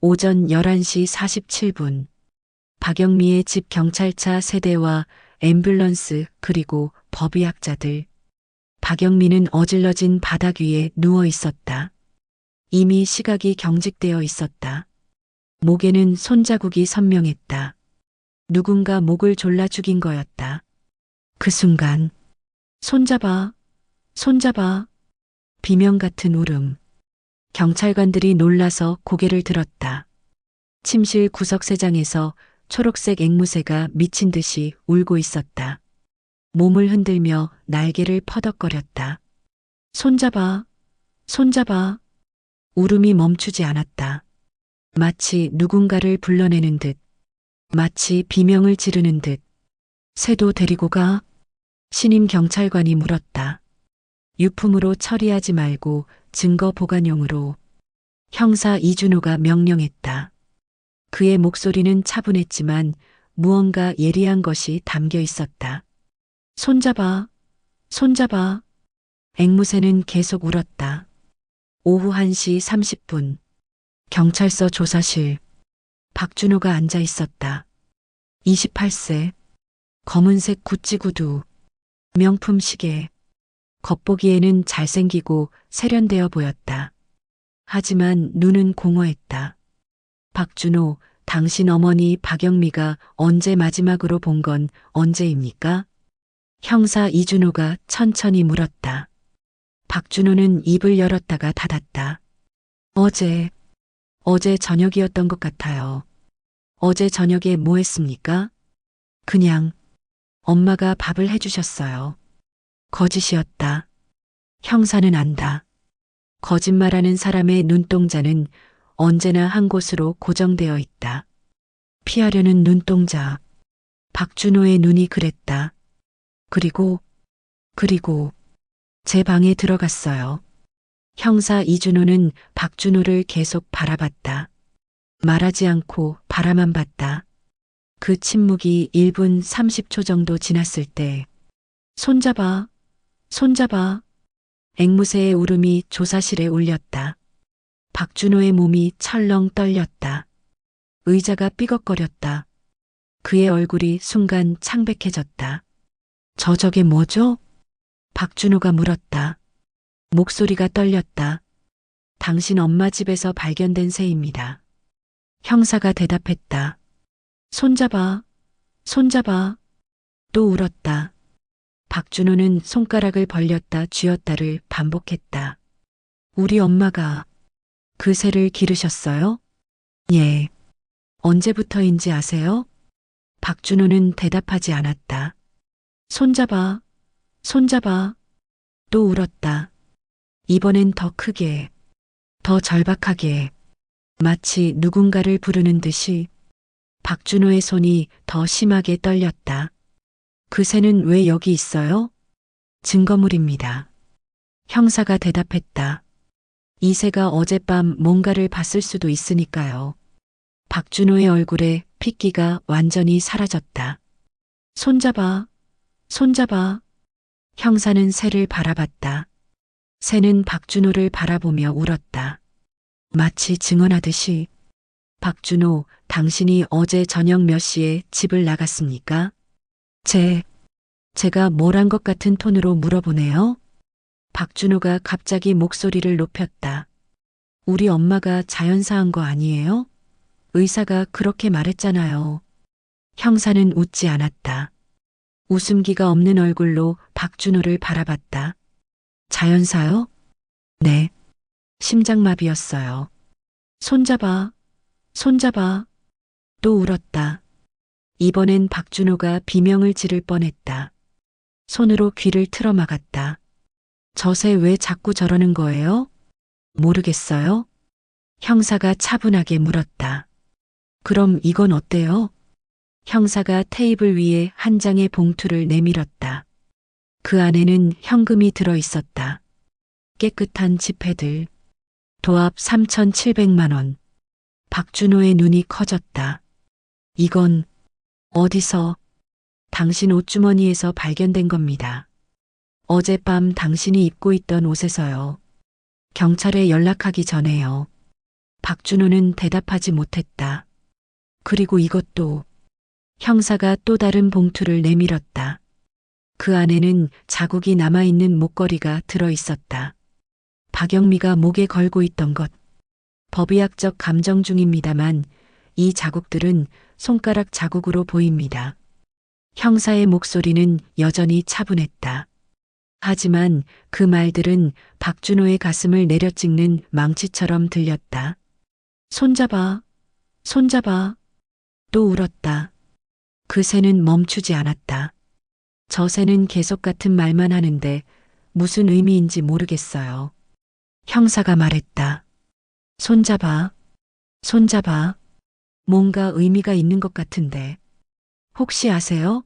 오전 11시 47분. 박영미의 집 경찰차 세대와 앰뷸런스 그리고 법의학자들. 박영미는 어질러진 바닥 위에 누워 있었다. 이미 시각이 경직되어 있었다. 목에는 손자국이 선명했다. 누군가 목을 졸라 죽인 거였다. 그 순간 손잡아, 손잡아. 비명 같은 울음. 경찰관들이 놀라서 고개를 들었다. 침실 구석쇠장에서 초록색 앵무새가 미친 듯이 울고 있었다. 몸을 흔들며 날개를 퍼덕거렸다. 손잡아, 손잡아. 울음이 멈추지 않았다. 마치 누군가를 불러내는 듯, 마치 비명을 지르는 듯. 새도 데리고 가? 신임 경찰관이 물었다. 유품으로 처리하지 말고 증거 보관용으로. 형사 이준호가 명령했다. 그의 목소리는 차분했지만 무언가 예리한 것이 담겨 있었다. 손잡아, 손잡아. 앵무새는 계속 울었다. 오후 1시 30분. 경찰서 조사실. 박준호가 앉아 있었다. 28세. 검은색 구찌 구두. 명품 시계. 겉보기에는 잘생기고 세련되어 보였다. 하지만 눈은 공허했다. 박준호, 당신 어머니 박영미가 언제 마지막으로 본 건 언제입니까? 형사 이준호가 천천히 물었다. 박준호는 입을 열었다가 닫았다. 어제 저녁이었던 것 같아요. 어제 저녁에 뭐 했습니까? 그냥 엄마가 밥을 해주셨어요. 거짓이었다. 형사는 안다. 거짓말하는 사람의 눈동자는 언제나 한 곳으로 고정되어 있다. 피하려는 눈동자. 박준호의 눈이 그랬다. 그리고 제 방에 들어갔어요. 형사 이준호는 박준호를 계속 바라봤다. 말하지 않고 바라만 봤다. 그 침묵이 1분 30초 정도 지났을 때 손잡아, 손잡아. 앵무새의 울음이 조사실에 울렸다. 박준호의 몸이 철렁 떨렸다. 의자가 삐걱거렸다. 그의 얼굴이 순간 창백해졌다. 저게 뭐죠? 박준호가 물었다. 목소리가 떨렸다. 당신 엄마 집에서 발견된 새입니다. 형사가 대답했다. 손잡아, 손잡아. 또 울었다. 박준호는 손가락을 벌렸다 쥐었다를 반복했다. 우리 엄마가 그 새를 기르셨어요? 예. 언제부터인지 아세요? 박준호는 대답하지 않았다. 손잡아, 손잡아. 또 울었다. 이번엔 더 크게, 더 절박하게, 마치 누군가를 부르는 듯이. 박준호의 손이 더 심하게 떨렸다. 그 새는 왜 여기 있어요? 증거물입니다. 형사가 대답했다. 이 새가 어젯밤 뭔가를 봤을 수도 있으니까요. 박준호의 얼굴에 핏기가 완전히 사라졌다. 손잡아, 손잡아. 형사는 새를 바라봤다. 새는 박준호를 바라보며 울었다. 마치 증언하듯이. 박준호, 당신이 어제 저녁 몇 시에 집을 나갔습니까? 제가 뭘 한 것 같은 톤으로 물어보네요. 박준호가 갑자기 목소리를 높였다. 우리 엄마가 자연사한 거 아니에요? 의사가 그렇게 말했잖아요. 형사는 웃지 않았다. 웃음기가 없는 얼굴로 박준호를 바라봤다. 자연사요? 네. 심장마비였어요. 손잡아, 손잡아. 또 울었다. 이번엔 박준호가 비명을 지를 뻔했다. 손으로 귀를 틀어막았다. 저 새 왜 자꾸 저러는 거예요? 모르겠어요? 형사가 차분하게 물었다. 그럼 이건 어때요? 형사가 테이블 위에 한 장의 봉투를 내밀었다. 그 안에는 현금이 들어 있었다. 깨끗한 지폐들. 도합 3,700만 원. 박준호의 눈이 커졌다. 이건 어디서? 당신 옷주머니에서 발견된 겁니다. 어젯밤 당신이 입고 있던 옷에서요. 경찰에 연락하기 전에요. 박준호는 대답하지 못했다. 그리고 이것도. 형사가 또 다른 봉투를 내밀었다. 그 안에는 자국이 남아있는 목걸이가 들어 있었다. 박영미가 목에 걸고 있던 것. 법의학적 감정 중입니다만 이 자국들은 손가락 자국으로 보입니다. 형사의 목소리는 여전히 차분했다. 하지만 그 말들은 박준호의 가슴을 내려찍는 망치처럼 들렸다. 손잡아, 손잡아. 또 울었다. 그 새는 멈추지 않았다. 저 새는 계속 같은 말만 하는데 무슨 의미인지 모르겠어요. 형사가 말했다. 손잡아, 손잡아. 뭔가 의미가 있는 것 같은데. 혹시 아세요?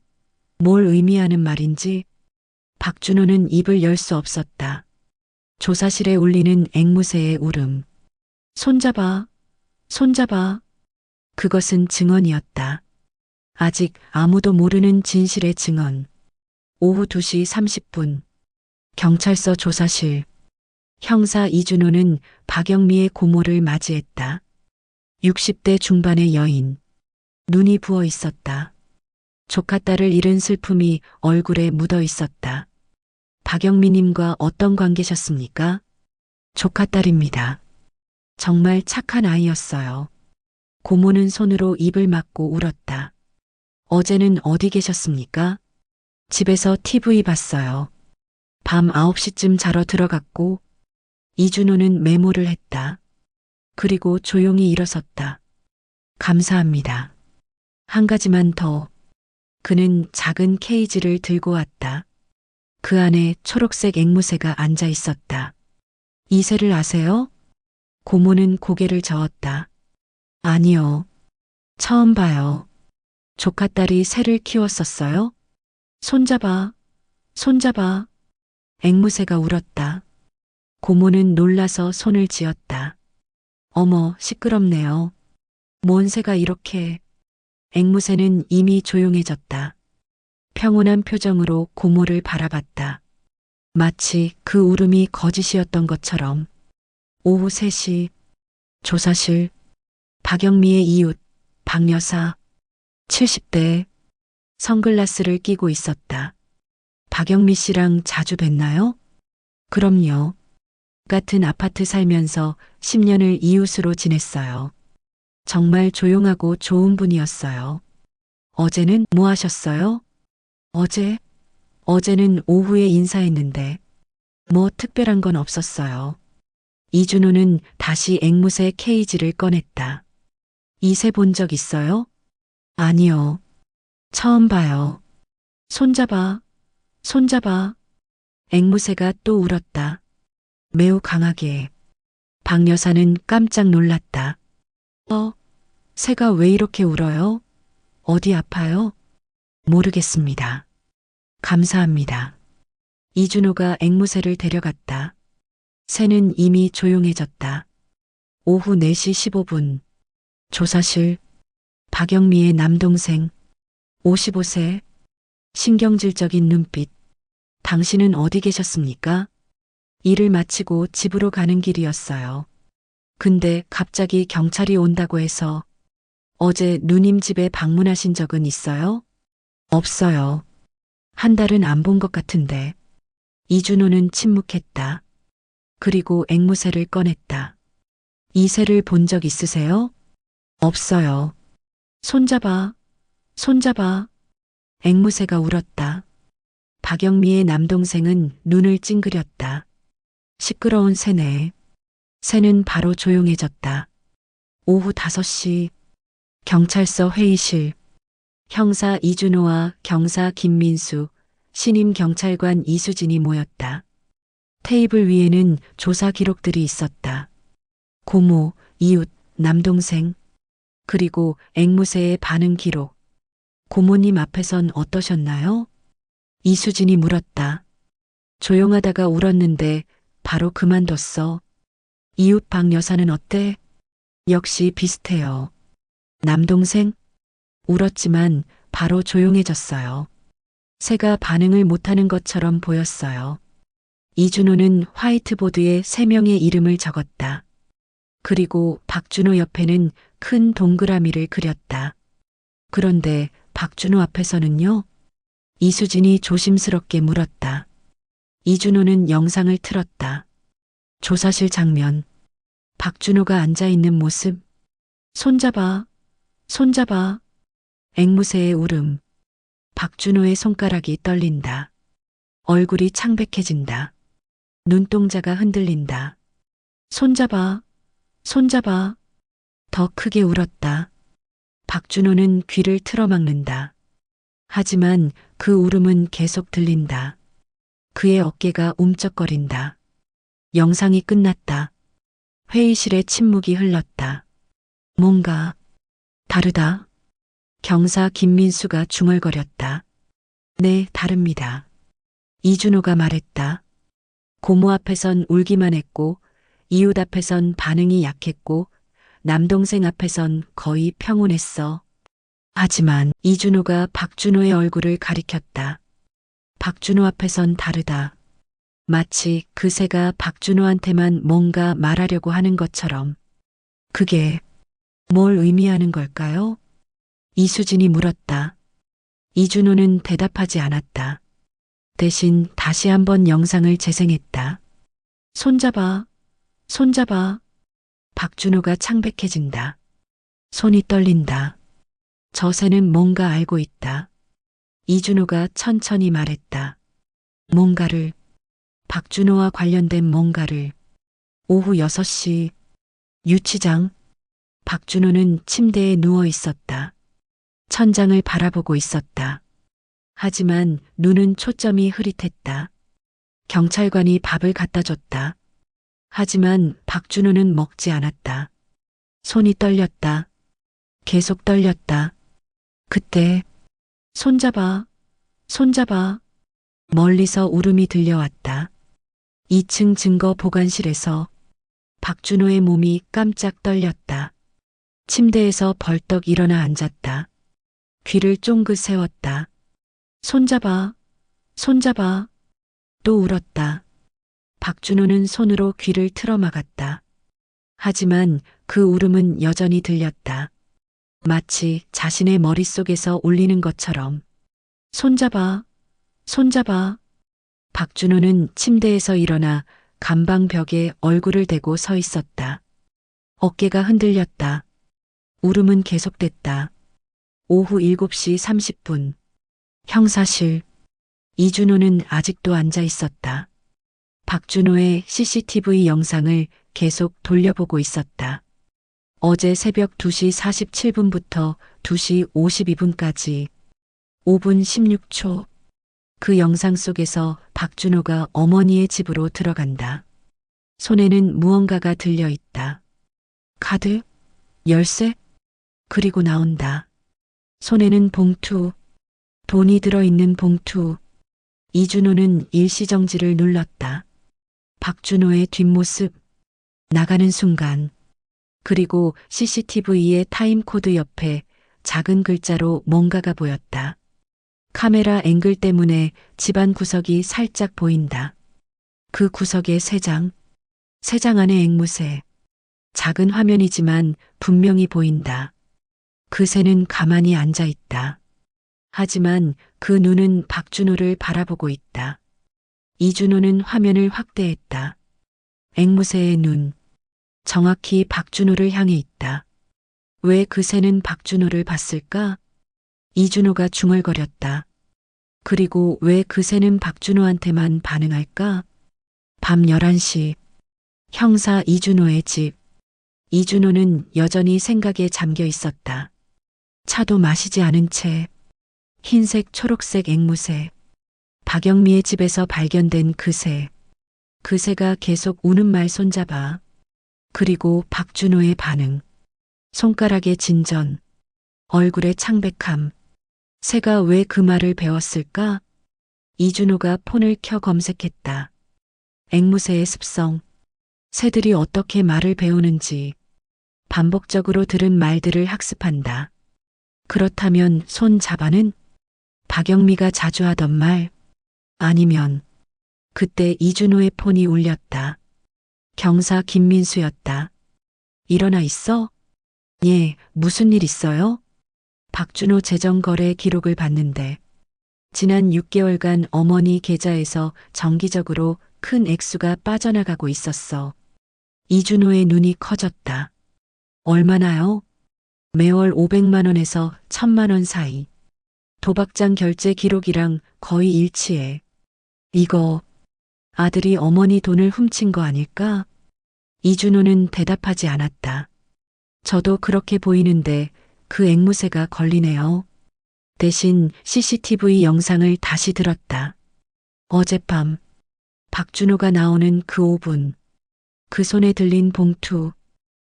뭘 의미하는 말인지? 박준호는 입을 열 수 없었다. 조사실에 울리는 앵무새의 울음. 손잡아, 손잡아. 그것은 증언이었다. 아직 아무도 모르는 진실의 증언. 오후 2시 30분. 경찰서 조사실. 형사 이준호는 박영미의 고모를 맞이했다. 60대 중반의 여인. 눈이 부어 있었다. 조카딸을 잃은 슬픔이 얼굴에 묻어 있었다. 박영미님과 어떤 관계셨습니까? 조카딸입니다. 정말 착한 아이였어요. 고모는 손으로 입을 막고 울었다. 어제는 어디 계셨습니까? 집에서 TV 봤어요. 밤 9시쯤 자러 들어갔고 이준호는 메모를 했다. 그리고 조용히 일어섰다. 감사합니다. 한 가지만 더. 그는 작은 케이지를 들고 왔다. 그 안에 초록색 앵무새가 앉아 있었다. 이 새를 아세요? 고모는 고개를 저었다. 아니요. 처음 봐요. 조카딸이 새를 키웠었어요? 손잡아, 손잡아. 앵무새가 울었다. 고모는 놀라서 손을 쥐었다. 어머, 시끄럽네요. 뭔 새가 이렇게. 앵무새는 이미 조용해졌다. 평온한 표정으로 고모를 바라봤다. 마치 그 울음이 거짓이었던 것처럼. 오후 3시, 조사실, 박영미의 이웃, 박 여사, 70대, 선글라스를 끼고 있었다. 박영미 씨랑 자주 뵀나요? 그럼요. 같은 아파트 살면서 10년을 이웃으로 지냈어요. 정말 조용하고 좋은 분이었어요. 어제는 뭐 하셨어요? 어제는 오후에 인사했는데 뭐 특별한 건 없었어요. 이준호는 다시 앵무새 케이지를 꺼냈다. 이 새 본 적 있어요? 아니요. 처음 봐요. 손잡아, 손잡아. 앵무새가 또 울었다. 매우 강하게. 박 여사는 깜짝 놀랐다. 새가 왜 이렇게 울어요? 어디 아파요? 모르겠습니다. 감사합니다. 이준호가 앵무새를 데려갔다. 새는 이미 조용해졌다. 오후 4시 15분. 조사실. 박영미의 남동생. 55세. 신경질적인 눈빛. 당신은 어디 계셨습니까? 일을 마치고 집으로 가는 길이었어요. 근데 갑자기 경찰이 온다고 해서. 어제 누님 집에 방문하신 적은 있어요? 없어요. 한 달은 안 본 것 같은데. 이준호는 침묵했다. 그리고 앵무새를 꺼냈다. 이 새를 본 적 있으세요? 없어요. 손잡아, 손잡아. 앵무새가 울었다. 박영미의 남동생은 눈을 찡그렸다. 시끄러운 새네. 새는 바로 조용해졌다. 오후 5시. 경찰서 회의실. 형사 이준호와 경사 김민수, 신임 경찰관 이수진이 모였다. 테이블 위에는 조사 기록들이 있었다. 고모, 이웃, 남동생, 그리고 앵무새의 반응 기록. 고모님 앞에선 어떠셨나요? 이수진이 물었다. 조용하다가 울었는데 바로 그만뒀어. 이웃 박 여사는 어때? 역시 비슷해요. 남동생? 울었지만 바로 조용해졌어요. 새가 반응을 못하는 것처럼 보였어요. 이준호는 화이트보드에 3명의 이름을 적었다. 그리고 박준호 옆에는 큰 동그라미를 그렸다. 그런데 박준호 앞에서는요? 이수진이 조심스럽게 물었다. 이준호는 영상을 틀었다. 조사실 장면. 박준호가 앉아 있는 모습. 손잡아, 손잡아. 앵무새의 울음. 박준호의 손가락이 떨린다. 얼굴이 창백해진다. 눈동자가 흔들린다. 손잡아, 손잡아. 더 크게 울었다. 박준호는 귀를 틀어막는다. 하지만 그 울음은 계속 들린다. 그의 어깨가 움쩍거린다. 영상이 끝났다. 회의실에 침묵이 흘렀다. 뭔가 다르다. 경사 김민수가 중얼거렸다. 네, 다릅니다. 이준호가 말했다. 고모 앞에선 울기만 했고, 이웃 앞에선 반응이 약했고, 남동생 앞에선 거의 평온했어. 하지만 이준호가 박준호의 얼굴을 가리켰다. 박준호 앞에선 다르다. 마치 그 새가 박준호한테만 뭔가 말하려고 하는 것처럼. 그게 뭘 의미하는 걸까요? 이수진이 물었다. 이준호는 대답하지 않았다. 대신 다시 한번 영상을 재생했다. 손잡아, 손잡아. 박준호가 창백해진다. 손이 떨린다. 저 새는 뭔가 알고 있다. 이준호가 천천히 말했다. 뭔가를, 박준호와 관련된 뭔가를. 오후 6시, 유치장. 박준호는 침대에 누워 있었다. 천장을 바라보고 있었다. 하지만 눈은 초점이 흐릿했다. 경찰관이 밥을 갖다 줬다. 하지만 박준호는 먹지 않았다. 손이 떨렸다. 계속 떨렸다. 그때 손잡아, 손잡아. 멀리서 울음이 들려왔다. 2층 증거 보관실에서 박준호의 몸이 깜짝 떨렸다. 침대에서 벌떡 일어나 앉았다. 귀를 쫑긋 세웠다. 손잡아, 손잡아. 또 울었다. 박준호는 손으로 귀를 틀어막았다. 하지만 그 울음은 여전히 들렸다. 마치 자신의 머릿속에서 울리는 것처럼. 손잡아, 손잡아. 박준호는 침대에서 일어나 간방 벽에 얼굴을 대고 서 있었다. 어깨가 흔들렸다. 울음은 계속됐다. 오후 7시 30분. 형사실. 이준호는 아직도 앉아 있었다. 박준호의 CCTV 영상을 계속 돌려보고 있었다. 어제 새벽 2시 47분부터 2시 52분까지 5분 16초. 그 영상 속에서 박준호가 어머니의 집으로 들어간다. 손에는 무언가가 들려 있다. 카드? 열쇠? 그리고 나온다. 손에는 봉투. 돈이 들어있는 봉투. 이준호는 일시정지를 눌렀다. 박준호의 뒷모습. 나가는 순간. 그리고 CCTV의 타임코드 옆에 작은 글자로 뭔가가 보였다. 카메라 앵글 때문에 집안 구석이 살짝 보인다. 그 구석에 세 장 안에 앵무새. 작은 화면이지만 분명히 보인다. 그 새는 가만히 앉아 있다. 하지만 그 눈은 박준호를 바라보고 있다. 이준호는 화면을 확대했다. 앵무새의 눈. 정확히 박준호를 향해 있다. 왜 그 새는 박준호를 봤을까? 이준호가 중얼거렸다. 그리고 왜 그 새는 박준호한테만 반응할까? 밤 11시. 형사 이준호의 집. 이준호는 여전히 생각에 잠겨 있었다. 차도 마시지 않은 채. 흰색 초록색 앵무새. 박영미의 집에서 발견된 그 새. 그 새가 계속 우는 말 손잡아. 그리고 박준호의 반응. 손가락의 진전. 얼굴의 창백함. 새가 왜 그 말을 배웠을까? 이준호가 폰을 켜 검색했다. 앵무새의 습성. 새들이 어떻게 말을 배우는지 반복적으로 들은 말들을 학습한다. 그렇다면 손잡아는 박영미가 자주 하던 말. 아니면 그때 이준호의 폰이 울렸다. 경사 김민수였다. 일어나 있어? 예, 무슨 일 있어요? 박준호 재정거래 기록을 봤는데 지난 6개월간 어머니 계좌에서 정기적으로 큰 액수가 빠져나가고 있었어. 이준호의 눈이 커졌다. 얼마나요? 매월 500만 원에서 1000만 원 사이. 도박장 결제 기록이랑 거의 일치해. 이거 아들이 어머니 돈을 훔친 거 아닐까? 이준호는 대답하지 않았다. 저도 그렇게 보이는데 그 앵무새가 걸리네요. 대신 CCTV 영상을 다시 들었다. 어젯밤 박준호가 나오는 그 5분. 그 손에 들린 봉투.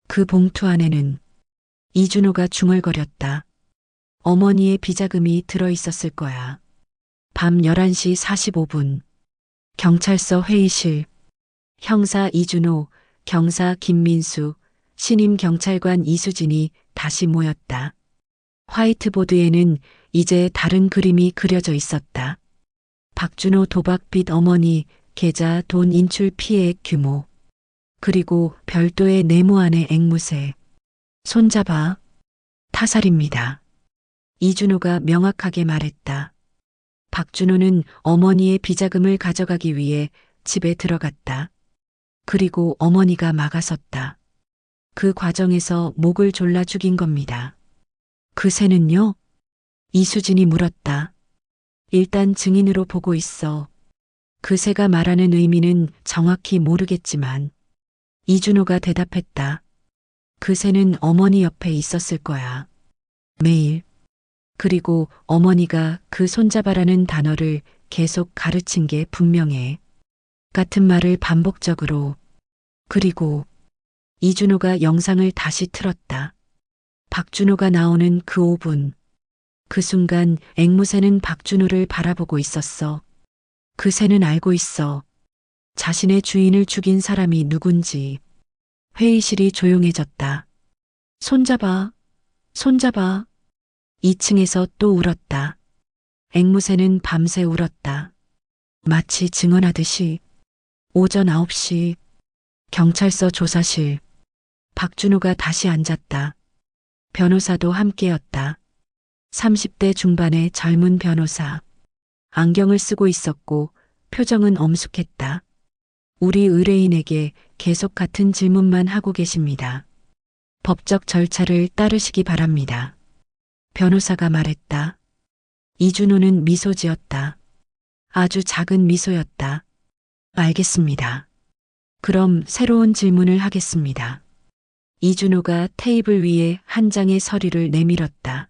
그 봉투 안에는 이준호가 중얼거렸다. 어머니의 비자금이 들어 있었을 거야. 밤 11시 45분. 경찰서 회의실. 형사 이준호, 경사 김민수, 신임 경찰관 이수진이 다시 모였다. 화이트보드에는 이제 다른 그림이 그려져 있었다. 박준호 도박 빚 어머니, 계좌 돈 인출 피해액 규모. 그리고 별도의 네모 안의 앵무새. 손잡아. 타살입니다. 이준호가 명확하게 말했다. 박준호는 어머니의 비자금을 가져가기 위해 집에 들어갔다. 그리고 어머니가 막아섰다. 그 과정에서 목을 졸라 죽인 겁니다. 그 새는요? 이수진이 물었다. 일단 증인으로 보고 있어. 그 새가 말하는 의미는 정확히 모르겠지만 이준호가 대답했다. 그 새는 어머니 옆에 있었을 거야. 매일. 그리고 어머니가 그 손잡아라는 단어를 계속 가르친 게 분명해. 같은 말을 반복적으로. 그리고 이준호가 영상을 다시 틀었다. 박준호가 나오는 그 5분. 그 순간 앵무새는 박준호를 바라보고 있었어. 그 새는 알고 있어. 자신의 주인을 죽인 사람이 누군지. 회의실이 조용해졌다. 손잡아, 손잡아. 2층에서 또 울었다. 앵무새는 밤새 울었다. 마치 증언하듯이. 오전 9시. 경찰서 조사실. 박준호가 다시 앉았다. 변호사도 함께였다. 30대 중반의 젊은 변호사. 안경을 쓰고 있었고 표정은 엄숙했다. 우리 의뢰인에게 계속 같은 질문만 하고 계십니다. 법적 절차를 따르시기 바랍니다. 변호사가 말했다. 이준호는 미소 지었다. 아주 작은 미소였다. 알겠습니다. 그럼 새로운 질문을 하겠습니다. 이준호가 테이블 위에 한 장의 서류를 내밀었다.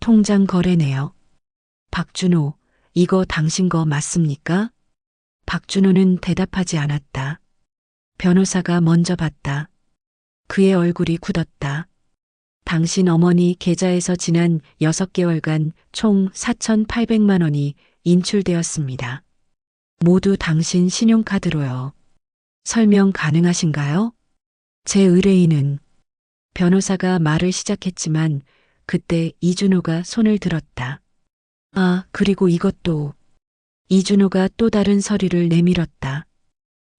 통장 거래네요. 박준호, 이거 당신 거 맞습니까? 박준호는 대답하지 않았다. 변호사가 먼저 봤다. 그의 얼굴이 굳었다. 당신 어머니 계좌에서 지난 6개월간 총 4,800만 원이 인출되었습니다. 모두 당신 신용카드로요. 설명 가능하신가요? 제 의뢰인은. 변호사가 말을 시작했지만 그때 이준호가 손을 들었다. 아, 그리고 이것도. 이준호가 또 다른 서류를 내밀었다.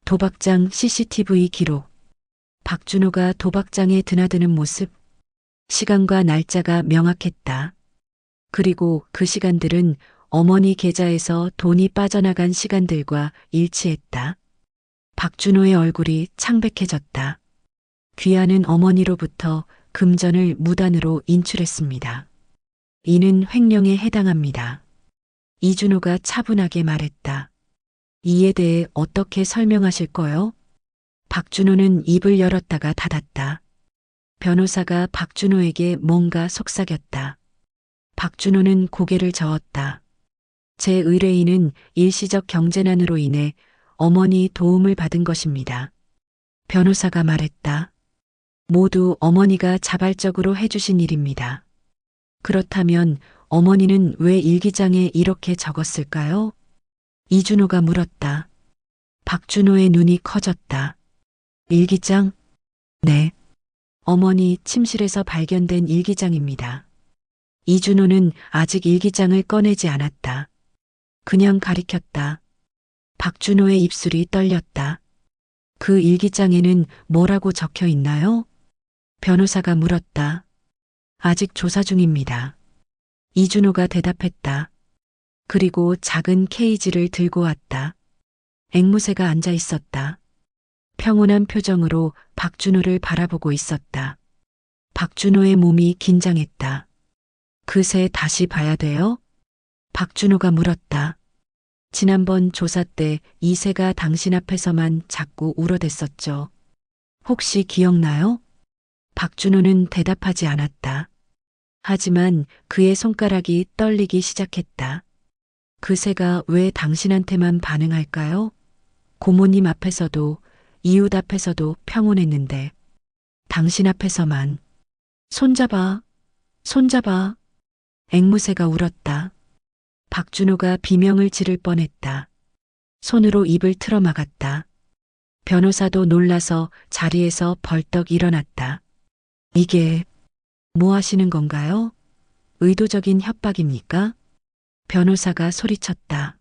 도박장 CCTV 기록. 박준호가 도박장에 드나드는 모습. 시간과 날짜가 명확했다. 그리고 그 시간들은 어머니 계좌에서 돈이 빠져나간 시간들과 일치했다. 박준호의 얼굴이 창백해졌다. 귀하는 어머니로부터 금전을 무단으로 인출했습니다. 이는 횡령에 해당합니다. 이준호가 차분하게 말했다. 이에 대해 어떻게 설명하실 거요? 박준호는 입을 열었다가 닫았다. 변호사가 박준호에게 뭔가 속삭였다. 박준호는 고개를 저었다. 제 의뢰인은 일시적 경제난으로 인해 어머니 도움을 받은 것입니다. 변호사가 말했다. 모두 어머니가 자발적으로 해주신 일입니다. 그렇다면 어머니는 왜 일기장에 이렇게 적었을까요? 이준호가 물었다. 박준호의 눈이 커졌다. 일기장? 네. 어머니 침실에서 발견된 일기장입니다. 이준호는 아직 일기장을 꺼내지 않았다. 그냥 가리켰다. 박준호의 입술이 떨렸다. 그 일기장에는 뭐라고 적혀 있나요? 변호사가 물었다. 아직 조사 중입니다. 이준호가 대답했다. 그리고 작은 케이지를 들고 왔다. 앵무새가 앉아 있었다. 평온한 표정으로 박준호를 바라보고 있었다. 박준호의 몸이 긴장했다. 그 새 다시 봐야 돼요? 박준호가 물었다. 지난번 조사 때 이 새가 당신 앞에서만 자꾸 울어댔었죠. 혹시 기억나요? 박준호는 대답하지 않았다. 하지만 그의 손가락이 떨리기 시작했다. 그 새가 왜 당신한테만 반응할까요? 고모님 앞에서도 이웃 앞에서도 평온했는데 당신 앞에서만. 손잡아, 손잡아. 앵무새가 울었다. 박준호가 비명을 지를 뻔했다. 손으로 입을 틀어막았다. 변호사도 놀라서 자리에서 벌떡 일어났다. 이게 뭐 하시는 건가요? 의도적인 협박입니까? 변호사가 소리쳤다.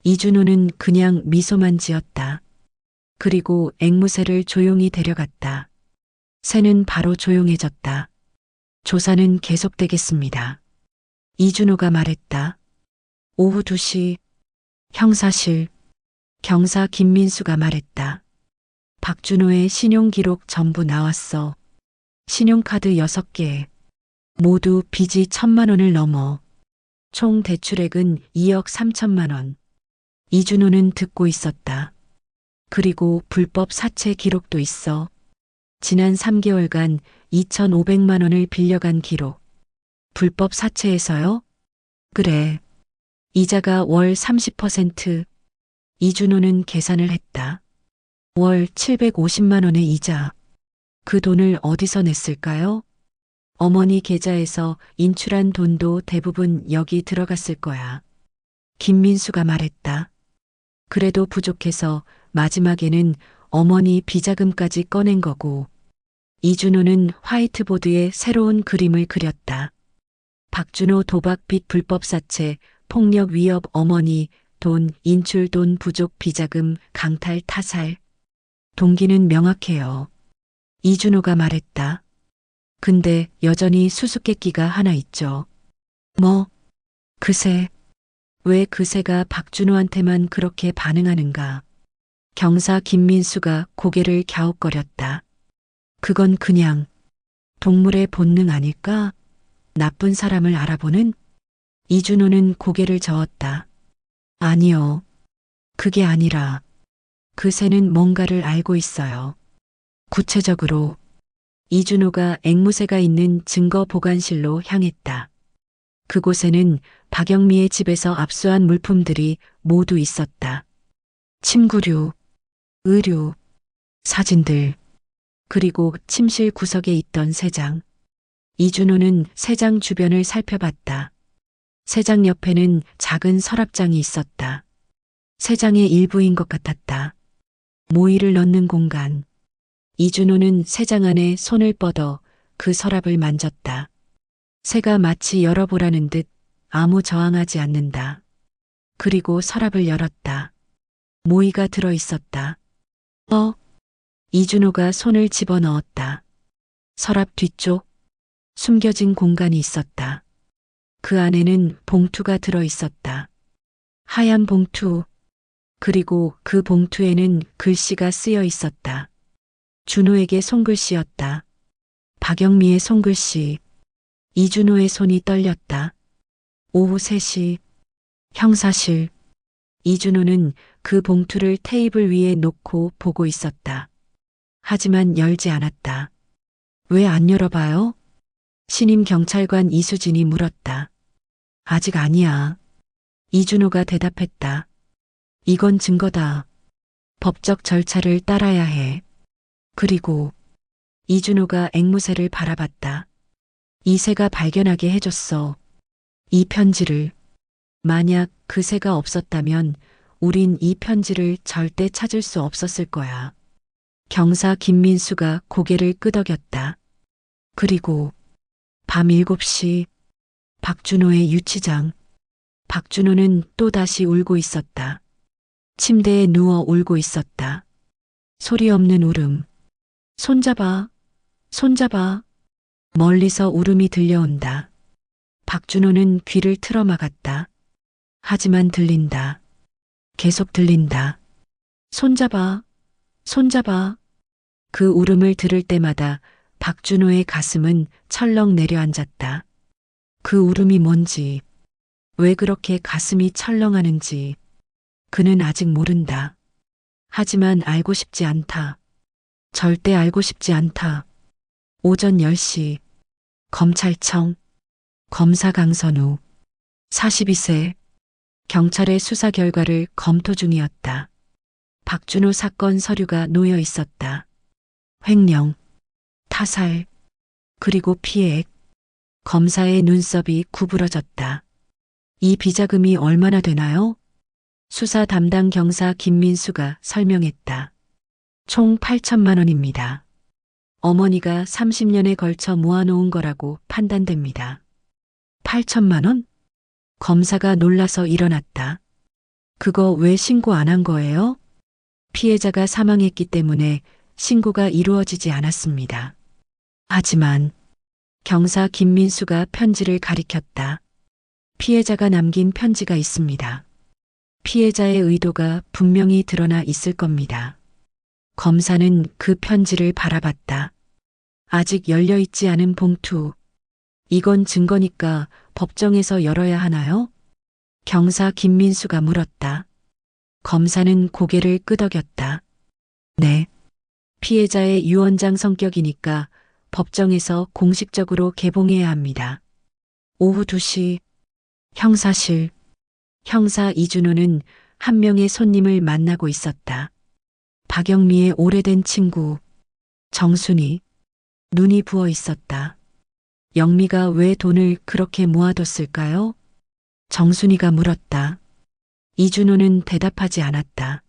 이준호는 그냥 미소만 지었다. 그리고 앵무새를 조용히 데려갔다. 새는 바로 조용해졌다. 조사는 계속되겠습니다. 이준호가 말했다. 오후 2시 형사실 경사 김민수가 말했다. 박준호의 신용기록 전부 나왔어. 신용카드 6개. 모두 빚이 1,000만 원을 넘어. 총 대출액은 2억 3천만 원. 이준호는 듣고 있었다. 그리고 불법 사채 기록도 있어. 지난 3개월간 2,500만 원을 빌려간 기록. 불법 사채에서요? 그래. 이자가 월 30%. 이준호는 계산을 했다. 월 750만 원의 이자. 그 돈을 어디서 냈을까요? 어머니 계좌에서 인출한 돈도 대부분 여기 들어갔을 거야. 김민수가 말했다. 그래도 부족해서 마지막에는 어머니 비자금까지 꺼낸 거고. 이준호는 화이트보드에 새로운 그림을 그렸다. 박준호 도박 빚 불법 사채, 폭력 위협 어머니, 돈, 인출 돈 부족 비자금, 강탈 타살. 동기는 명확해요. 이준호가 말했다. 근데 여전히 수수께끼가 하나 있죠. 뭐? 그새. 왜 그새가 박준호한테만 그렇게 반응하는가? 경사 김민수가 고개를 갸웃거렸다. 그건 그냥 동물의 본능 아닐까? 나쁜 사람을 알아보는? 이준호는 고개를 저었다. 아니요. 그게 아니라 그 새는 뭔가를 알고 있어요. 구체적으로 이준호가 앵무새가 있는 증거 보관실로 향했다. 그곳에는 박영미의 집에서 압수한 물품들이 모두 있었다. 침구류, 의류, 사진들, 그리고 침실 구석에 있던 세 장. 이준호는 세 장 주변을 살펴봤다. 세 장 옆에는 작은 서랍장이 있었다. 세 장의 일부인 것 같았다. 모이를 넣는 공간. 이준호는 세 장 안에 손을 뻗어 그 서랍을 만졌다. 새가 마치 열어보라는 듯 아무 저항하지 않는다. 그리고 서랍을 열었다. 모이가 들어 있었다. 이준호가 손을 집어넣었다. 서랍 뒤쪽 숨겨진 공간이 있었다. 그 안에는 봉투가 들어 있었다. 하얀 봉투. 그리고 그 봉투에는 글씨가 쓰여 있었다. 준호에게 손글씨였다. 박영미의 손글씨. 이준호의 손이 떨렸다. 오후 3시 형사실. 이준호는 그 봉투를 테이블 위에 놓고 보고 있었다. 하지만 열지 않았다. 왜 안 열어봐요? 신임 경찰관 이수진이 물었다. 아직 아니야. 이준호가 대답했다. 이건 증거다. 법적 절차를 따라야 해. 그리고 이준호가 앵무새를 바라봤다. 이 새가 발견하게 해줬어. 이 편지를. 만약 그 새가 없었다면 우린 이 편지를 절대 찾을 수 없었을 거야. 경사 김민수가 고개를 끄덕였다. 그리고 밤 7시 박준호의 유치장. 박준호는 또다시 울고 있었다. 침대에 누워 울고 있었다. 소리 없는 울음. 손잡아, 손잡아. 멀리서 울음이 들려온다. 박준호는 귀를 틀어막았다. 하지만 들린다. 계속 들린다. 손잡아. 손잡아. 그 울음을 들을 때마다 박준호의 가슴은 철렁 내려앉았다. 그 울음이 뭔지, 왜 그렇게 가슴이 철렁하는지 그는 아직 모른다. 하지만 알고 싶지 않다. 절대 알고 싶지 않다. 오전 10시 검찰청 검사 강선우 42세 경찰의 수사 결과를 검토 중이었다. 박준호 사건 서류가 놓여 있었다. 횡령, 타살, 그리고 피해액. 검사의 눈썹이 구부러졌다. 이 비자금이 얼마나 되나요? 수사 담당 경사 김민수가 설명했다. 총 8천만 원입니다. 어머니가 30년에 걸쳐 모아놓은 거라고 판단됩니다. 8천만 원? 검사가 놀라서 일어났다. 그거 왜 신고 안 한 거예요? 피해자가 사망했기 때문에 신고가 이루어지지 않았습니다. 하지만 경사 김민수가 편지를 가리켰다. 피해자가 남긴 편지가 있습니다. 피해자의 의도가 분명히 드러나 있을 겁니다. 검사는 그 편지를 바라봤다. 아직 열려있지 않은 봉투. 이건 증거니까 법정에서 열어야 하나요? 경사 김민수가 물었다. 검사는 고개를 끄덕였다. 네. 피해자의 유언장 성격이니까 법정에서 공식적으로 개봉해야 합니다. 오후 2시 형사실. 형사 이준호는 한 명의 손님을 만나고 있었다. 박영미의 오래된 친구 정순이. 눈이 부어 있었다. 영미가 왜 돈을 그렇게 모아뒀을까요? 정순이가 물었다. 이준호는 대답하지 않았다.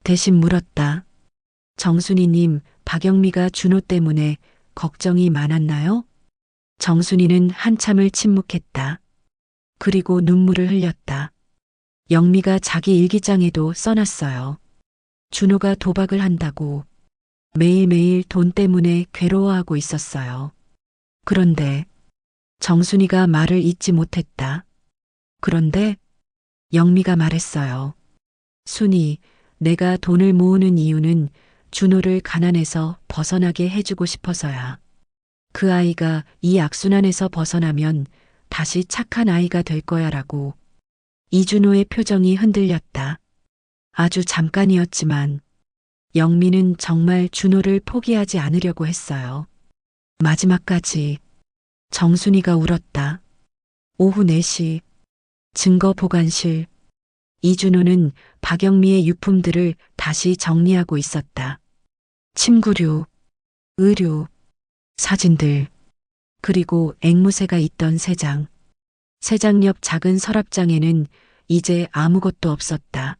대신 물었다. 정순이님, 박영미가 준호 때문에 걱정이 많았나요? 정순이는 한참을 침묵했다. 그리고 눈물을 흘렸다. 영미가 자기 일기장에도 써놨어요. 준호가 도박을 한다고 매일매일 돈 때문에 괴로워하고 있었어요. 그런데 정순이가 말을 잇지 못했다. 그런데 영미가 말했어요. 순이, 내가 돈을 모으는 이유는 준호를 가난에서 벗어나게 해주고 싶어서야. 그 아이가 이 악순환에서 벗어나면 다시 착한 아이가 될 거야라고. 이준호의 표정이 흔들렸다. 아주 잠깐이었지만 영미는 정말 준호를 포기하지 않으려고 했어요. 마지막까지. 정순이가 울었다. 오후 4시 증거 보관실. 이준호는 박영미의 유품들을 다시 정리하고 있었다. 침구류, 의류, 사진들, 그리고 앵무새가 있던 세장. 세장 옆 작은 서랍장에는 이제 아무것도 없었다.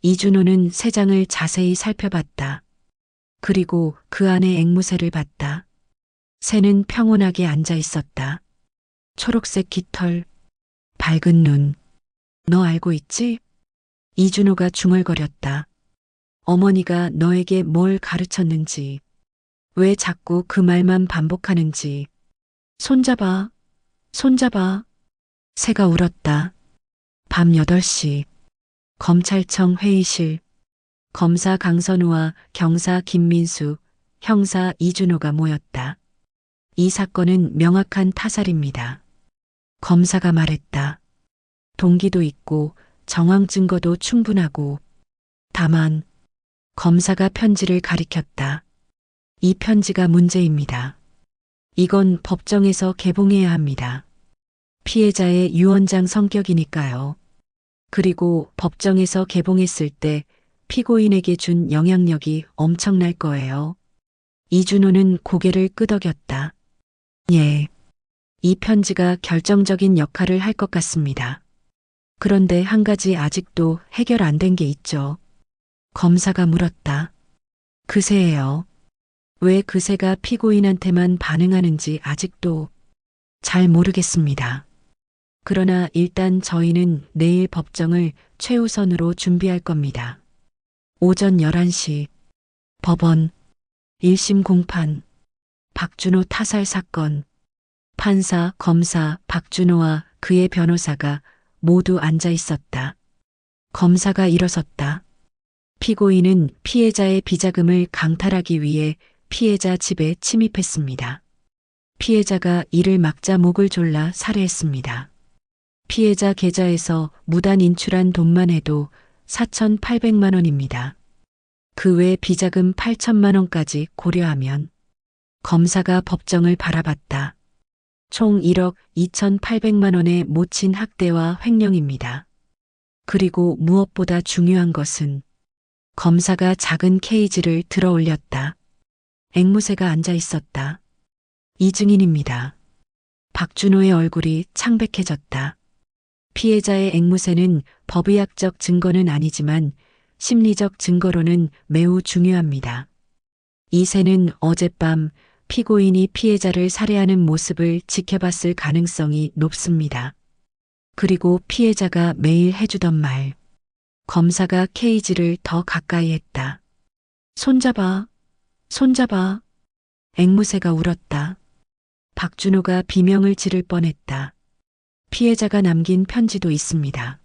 이준호는 세장을 자세히 살펴봤다. 그리고 그 안에 앵무새를 봤다. 새는 평온하게 앉아 있었다. 초록색 깃털, 밝은 눈. 너 알고 있지? 이준호가 중얼거렸다. 어머니가 너에게 뭘 가르쳤는지, 왜 자꾸 그 말만 반복하는지. 손잡아, 손잡아. 새가 울었다. 밤 8시 검찰청 회의실. 검사 강선우와 경사 김민수, 형사 이준호가 모였다. 이 사건은 명확한 타살입니다. 검사가 말했다. 동기도 있고 정황 증거도 충분하고. 다만 검사가 편지를 가리켰다. 이 편지가 문제입니다. 이건 법정에서 개봉해야 합니다. 피해자의 유언장 성격이니까요. 그리고 법정에서 개봉했을 때 피고인에게 준 영향력이 엄청날 거예요. 이준호는 고개를 끄덕였다. 예. 이 편지가 결정적인 역할을 할 것 같습니다. 그런데 한 가지 아직도 해결 안 된 게 있죠. 검사가 물었다. 그새예요. 왜 그새가 피고인한테만 반응하는지 아직도 잘 모르겠습니다. 그러나 일단 저희는 내일 법정을 최우선으로 준비할 겁니다. 오전 11시 법원 1심 공판. 박준호 타살 사건. 판사, 검사, 박준호와 그의 변호사가 모두 앉아 있었다. 검사가 일어섰다. 피고인은 피해자의 비자금을 강탈하기 위해 피해자 집에 침입했습니다. 피해자가 이를 막자 목을 졸라 살해했습니다. 피해자 계좌에서 무단 인출한 돈만 해도 4,800만 원입니다. 그 외 비자금 8천만 원까지 고려하면 검사가 법정을 바라봤다. 총 1억 2,800만 원의 모친 학대와 횡령입니다. 그리고 무엇보다 중요한 것은 검사가 작은 케이지를 들어 올렸다. 앵무새가 앉아 있었다. 이 증인입니다. 박준호의 얼굴이 창백해졌다. 피해자의 앵무새는 법의학적 증거는 아니지만 심리적 증거로는 매우 중요합니다. 이 새는 어젯밤 피고인이 피해자를 살해하는 모습을 지켜봤을 가능성이 높습니다. 그리고 피해자가 매일 해주던 말. 검사가 케이지를 더 가까이 했다. 손잡아, 손잡아. 앵무새가 울었다. 박준호가 비명을 지를 뻔했다. 피해자가 남긴 편지도 있습니다.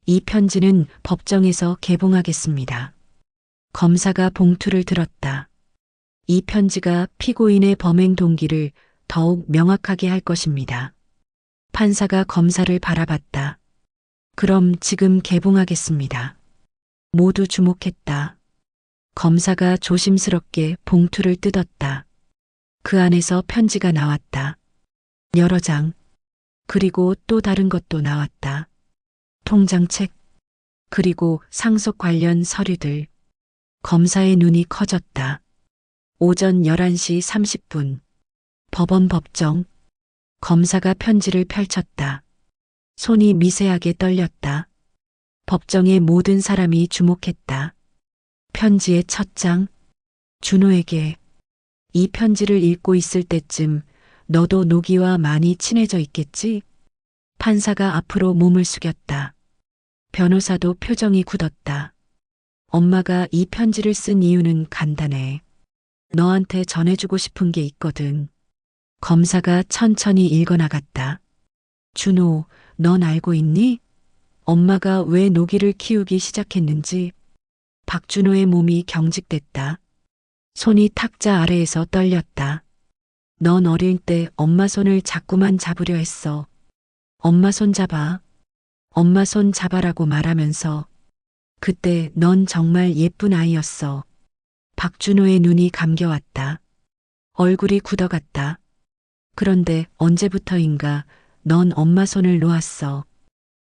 이 편지는 법정에서 개봉하겠습니다. 검사가 봉투를 들었다. 이 편지가 피고인의 범행 동기를 더욱 명확하게 할 것입니다. 판사가 검사를 바라봤다. 그럼 지금 개봉하겠습니다. 모두 주목했다. 검사가 조심스럽게 봉투를 뜯었다. 그 안에서 편지가 나왔다. 여러 장. 그리고 또 다른 것도 나왔다. 통장책. 그리고 상속 관련 서류들. 검사의 눈이 커졌다. 오전 11시 30분. 법원 법정. 검사가 편지를 펼쳤다. 손이 미세하게 떨렸다. 법정의 모든 사람이 주목했다. 편지의 첫 장. 준호에게. 이 편지를 읽고 있을 때쯤 너도 노기와 많이 친해져 있겠지? 판사가 앞으로 몸을 숙였다. 변호사도 표정이 굳었다. 엄마가 이 편지를 쓴 이유는 간단해. 너한테 전해주고 싶은 게 있거든. 검사가 천천히 읽어나갔다. 준호, 넌 알고 있니? 엄마가 왜 노기를 키우기 시작했는지. 박준호의 몸이 경직됐다. 손이 탁자 아래에서 떨렸다. 넌 어릴 때 엄마 손을 자꾸만 잡으려 했어. 엄마 손 잡아. 엄마 손 잡아라고 말하면서. 그때 넌 정말 예쁜 아이였어. 박준호의 눈이 감겨왔다. 얼굴이 굳어갔다. 그런데 언제부터인가 넌 엄마 손을 놓았어.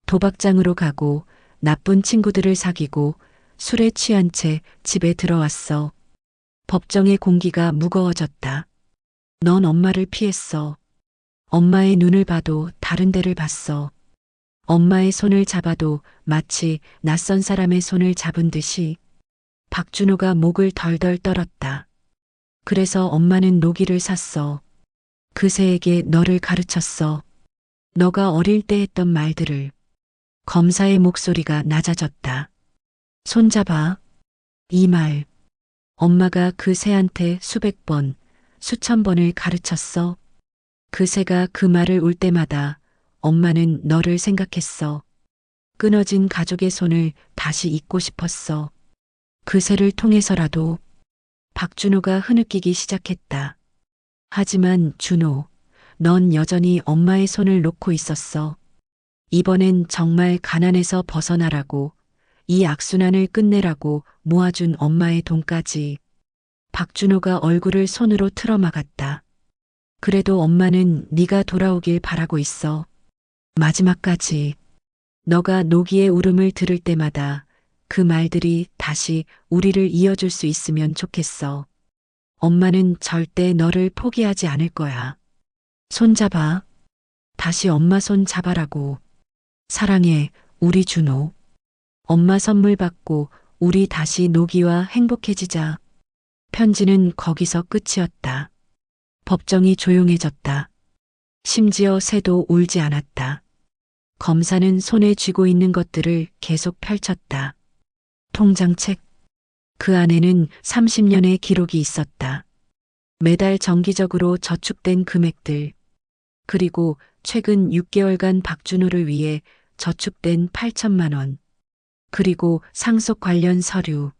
도박장으로 가고 나쁜 친구들을 사귀고 술에 취한 채 집에 들어왔어. 법정의 공기가 무거워졌다. 넌 엄마를 피했어. 엄마의 눈을 봐도 다른 데를 봤어. 엄마의 손을 잡아도 마치 낯선 사람의 손을 잡은 듯이. 박준호가 목을 덜덜 떨었다. 그래서 엄마는 노기를 샀어. 그 새에게 너를 가르쳤어. 너가 어릴 때 했던 말들을. 검사의 목소리가 낮아졌다. 손잡아. 이 말. 엄마가 그 새한테 수백 번, 수천 번을 가르쳤어. 그 새가 그 말을 울 때마다 엄마는 너를 생각했어. 끊어진 가족의 손을 다시 잇고 싶었어. 그 새를 통해서라도. 박준호가 흐느끼기 시작했다. 하지만 준호, 넌 여전히 엄마의 손을 놓고 있었어. 이번엔 정말 가난에서 벗어나라고, 이 악순환을 끝내라고 모아준 엄마의 돈까지. 박준호가 얼굴을 손으로 틀어막았다. 그래도 엄마는 네가 돌아오길 바라고 있어. 마지막까지. 너가 노기의 울음을 들을 때마다 그 말들이 다시 우리를 이어줄 수 있으면 좋겠어. 엄마는 절대 너를 포기하지 않을 거야. 손잡아. 다시 엄마 손 잡아라고. 사랑해, 우리 준호. 엄마 선물 받고 우리 다시 노기와 행복해지자. 편지는 거기서 끝이었다. 법정이 조용해졌다. 심지어 새도 울지 않았다. 검사는 손에 쥐고 있는 것들을 계속 펼쳤다. 통장책. 그 안에는 30년의 기록이 있었다. 매달 정기적으로 저축된 금액들, 그리고 최근 6개월간 박준호를 위해 저축된 8천만 원, 그리고 상속 관련 서류.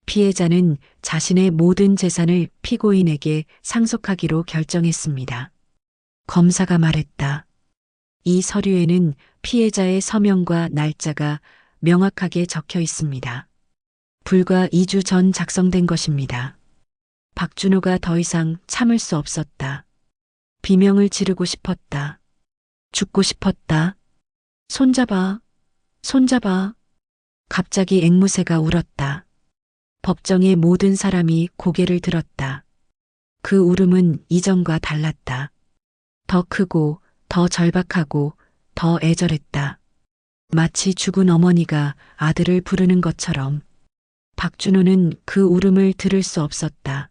피해자는 자신의 모든 재산을 피고인에게 상속하기로 결정했습니다. 검사가 말했다. 이 서류에는 피해자의 서명과 날짜가 명확하게 적혀 있습니다. 불과 2주 전 작성된 것입니다. 박준호가 더 이상 참을 수 없었다. 비명을 지르고 싶었다. 죽고 싶었다. 손잡아, 손잡아. 갑자기 앵무새가 울었다. 법정의 모든 사람이 고개를 들었다. 그 울음은 이전과 달랐다. 더 크고, 더 절박하고, 더 애절했다. 마치 죽은 어머니가 아들을 부르는 것처럼. 박준호는 그 울음을 들을 수 없었다.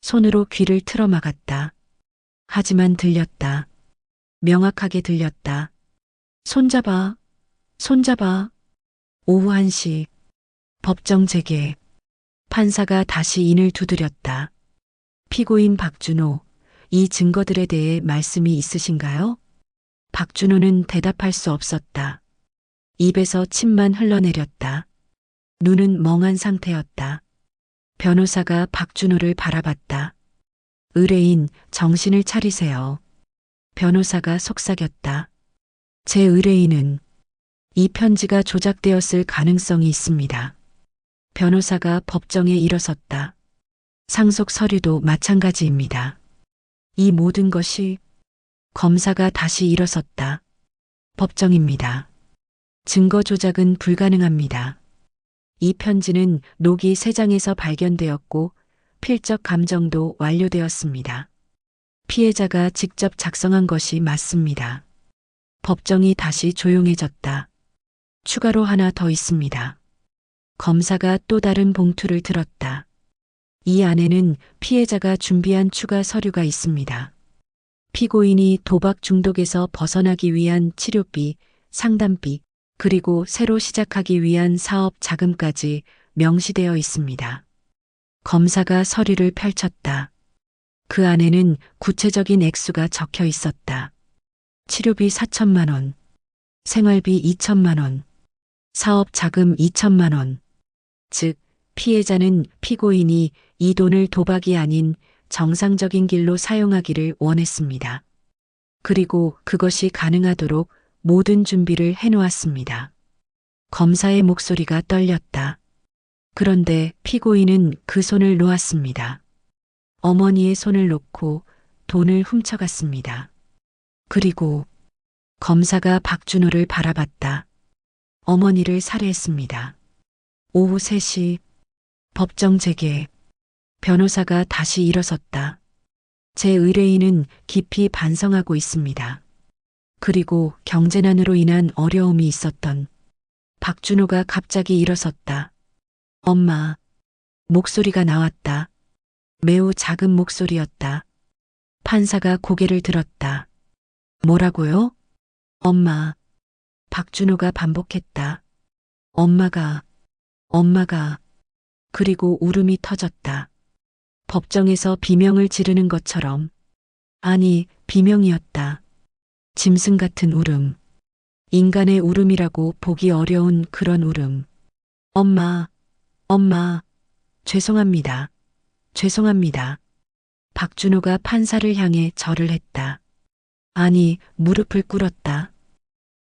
손으로 귀를 틀어막았다. 하지만 들렸다. 명확하게 들렸다. 손잡아, 손잡아. 오후 1시. 법정 재개. 판사가 다시 인을 두드렸다. 피고인 박준호, 이 증거들에 대해 말씀이 있으신가요? 박준호는 대답할 수 없었다. 입에서 침만 흘러내렸다. 눈은 멍한 상태였다. 변호사가 박준호를 바라봤다. 의뢰인, 정신을 차리세요. 변호사가 속삭였다. 제 의뢰인은 이 편지가 조작되었을 가능성이 있습니다. 변호사가 법정에 일어섰다. 상속 서류도 마찬가지입니다. 이 모든 것이. 검사가 다시 일어섰다. 법정입니다. 증거 조작은 불가능합니다. 이 편지는 녹이 3장에서 발견되었고 필적 감정도 완료되었습니다. 피해자가 직접 작성한 것이 맞습니다. 법정이 다시 조용해졌다. 추가로 하나 더 있습니다. 검사가 또 다른 봉투를 들었다. 이 안에는 피해자가 준비한 추가 서류가 있습니다. 피고인이 도박 중독에서 벗어나기 위한 치료비, 상담비, 그리고 새로 시작하기 위한 사업 자금까지 명시되어 있습니다. 검사가 서류를 펼쳤다. 그 안에는 구체적인 액수가 적혀 있었다. 치료비 4천만 원, 생활비 2천만 원, 사업 자금 2천만 원. 즉, 피해자는 피고인이 이 돈을 도박이 아닌 정상적인 길로 사용하기를 원했습니다. 그리고 그것이 가능하도록 모든 준비를 해놓았습니다. 검사의 목소리가 떨렸다. 그런데 피고인은 그 손을 놓았습니다. 어머니의 손을 놓고 돈을 훔쳐갔습니다. 그리고 검사가 박준호를 바라봤다. 어머니를 살해했습니다. 오후 3시. 법정 재개. 변호사가 다시 일어섰다. 제 의뢰인은 깊이 반성하고 있습니다. 그리고 경제난으로 인한 어려움이 있었던. 박준호가 갑자기 일어섰다. 엄마. 목소리가 나왔다. 매우 작은 목소리였다. 판사가 고개를 들었다. 뭐라고요? 엄마. 박준호가 반복했다. 엄마가. 그리고 울음이 터졌다. 법정에서 비명을 지르는 것처럼. 아니, 비명이었다. 짐승 같은 울음. 인간의 울음이라고 보기 어려운 그런 울음. 엄마, 죄송합니다. 박준호가 판사를 향해 절을 했다. 아니, 무릎을 꿇었다.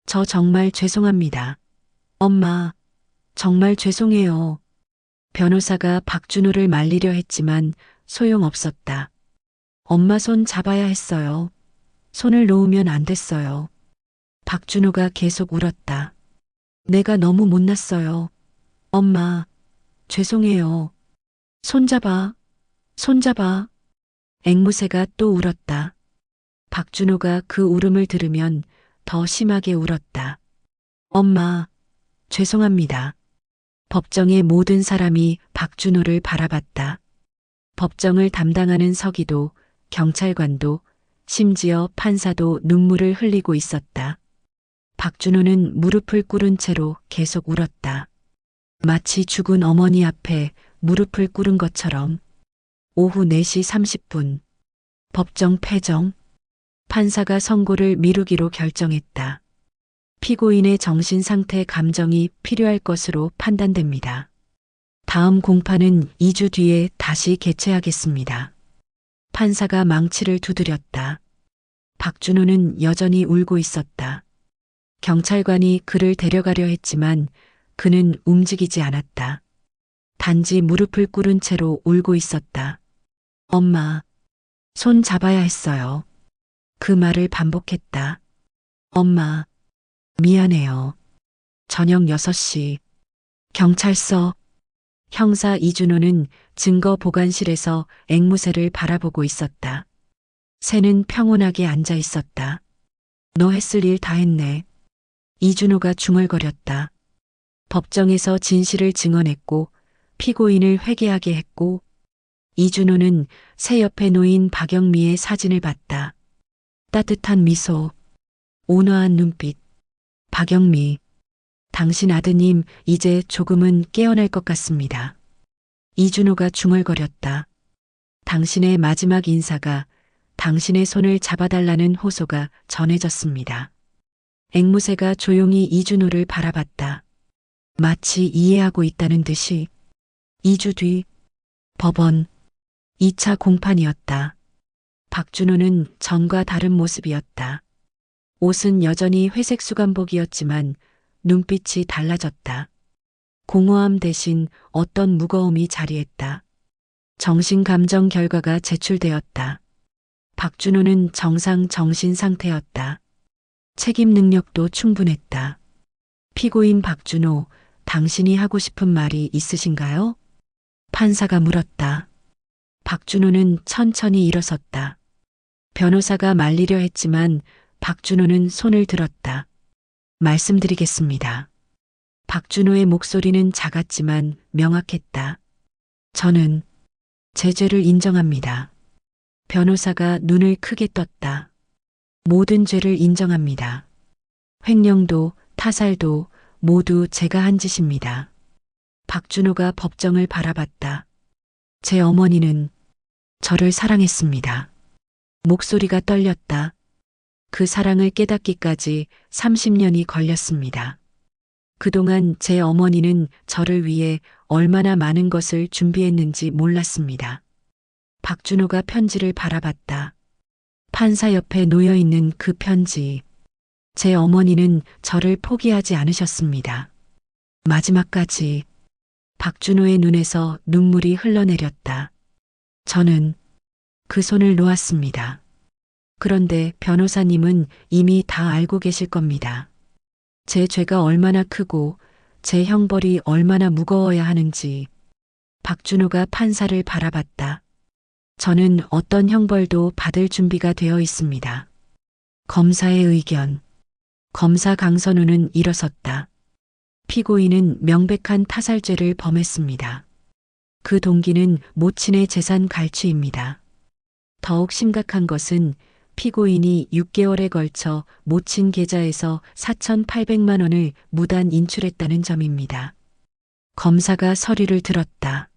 저 정말 죄송합니다. 엄마, 정말 죄송해요. 변호사가 박준호를 말리려 했지만 소용없었다. 엄마 손 잡아야 했어요. 손을 놓으면 안 됐어요. 박준호가 계속 울었다. 내가 너무 못났어요. 엄마, 죄송해요. 손잡아. 앵무새가 또 울었다. 박준호가 그 울음을 들으면 더 심하게 울었다. 엄마, 죄송합니다. 법정의 모든 사람이 박준호를 바라봤다. 법정을 담당하는 서기도, 경찰관도, 심지어 판사도 눈물을 흘리고 있었다. 박준호는 무릎을 꿇은 채로 계속 울었다. 마치 죽은 어머니 앞에 무릎을 꿇은 것처럼. 오후 4시 30분. 법정 패정. 판사가 선고를 미루기로 결정했다. 피고인의 정신 상태 감정이 필요할 것으로 판단됩니다. 다음 공판은 2주 뒤에 다시 개최하겠습니다. 판사가 망치를 두드렸다. 박준호는 여전히 울고 있었다. 경찰관이 그를 데려가려 했지만 그는 움직이지 않았다. 단지 무릎을 꿇은 채로 울고 있었다. 엄마, 손 잡아야 했어요. 그 말을 반복했다. 엄마, 미안해요. 저녁 6시. 경찰서. 형사 이준호는 증거 보관실에서 앵무새를 바라보고 있었다. 새는 평온하게 앉아 있었다. 너 했을 일 다 했네. 이준호가 중얼거렸다. 법정에서 진실을 증언했고 피고인을 회개하게 했고. 이준호는 새 옆에 놓인 박영미의 사진을 봤다. 따뜻한 미소, 온화한 눈빛. 박영미, 당신 아드님 이제 조금은 깨어날 것 같습니다. 이준호가 중얼거렸다. 당신의 마지막 인사가 당신의 손을 잡아달라는 호소가 전해졌습니다. 앵무새가 조용히 이준호를 바라봤다. 마치 이해하고 있다는 듯이. 2주 뒤, 법원, 2차 공판이었다. 박준호는 전과 다른 모습이었다. 옷은 여전히 회색 수감복이었지만 눈빛이 달라졌다. 공허함 대신 어떤 무거움이 자리했다. 정신 감정 결과가 제출되었다. 박준호는 정상 정신 상태였다. 책임 능력도 충분했다. 피고인 박준호, 당신이 하고 싶은 말이 있으신가요? 판사가 물었다. 박준호는 천천히 일어섰다. 변호사가 말리려 했지만 박준호는 손을 들었다. 말씀드리겠습니다. 박준호의 목소리는 작았지만 명확했다. 저는 제 죄를 인정합니다. 변호사가 눈을 크게 떴다. 모든 죄를 인정합니다. 횡령도 타살도 모두 제가 한 짓입니다. 박준호가 법정을 바라봤다. 제 어머니는 저를 사랑했습니다. 목소리가 떨렸다. 그 사랑을 깨닫기까지 30년이 걸렸습니다. 그동안 제 어머니는 저를 위해 얼마나 많은 것을 준비했는지 몰랐습니다. 박준호가 편지를 바라봤다. 판사 옆에 놓여 있는 그 편지. 제 어머니는 저를 포기하지 않으셨습니다. 마지막까지. 박준호의 눈에서 눈물이 흘러내렸다. 저는 그 손을 놓았습니다. 그런데 변호사님은 이미 다 알고 계실 겁니다. 제 죄가 얼마나 크고 제 형벌이 얼마나 무거워야 하는지. 박준호가 판사를 바라봤다. 저는 어떤 형벌도 받을 준비가 되어 있습니다. 검사의 의견. 검사 강선우는 일어섰다. 피고인은 명백한 타살죄를 범했습니다. 그 동기는 모친의 재산 갈취입니다. 더욱 심각한 것은 피고인이 6개월에 걸쳐 모친 계좌에서 4,800만 원을 무단 인출했다는 점입니다. 검사가 서류를 들었다.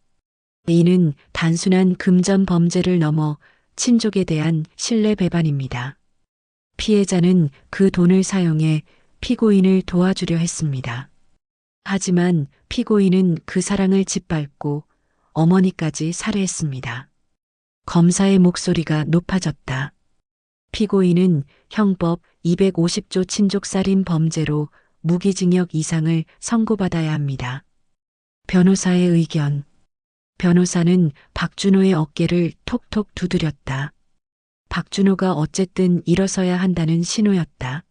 이는 단순한 금전 범죄를 넘어 친족에 대한 신뢰 배반입니다. 피해자는 그 돈을 사용해 피고인을 도와주려 했습니다. 하지만 피고인은 그 사랑을 짓밟고 어머니까지 살해했습니다. 검사의 목소리가 높아졌다. 피고인은 형법 250조 친족살인 범죄로 무기징역 이상을 선고받아야 합니다. 변호사의 의견. 변호사는 박준호의 어깨를 톡톡 두드렸다. 박준호가 어쨌든 일어서야 한다는 신호였다.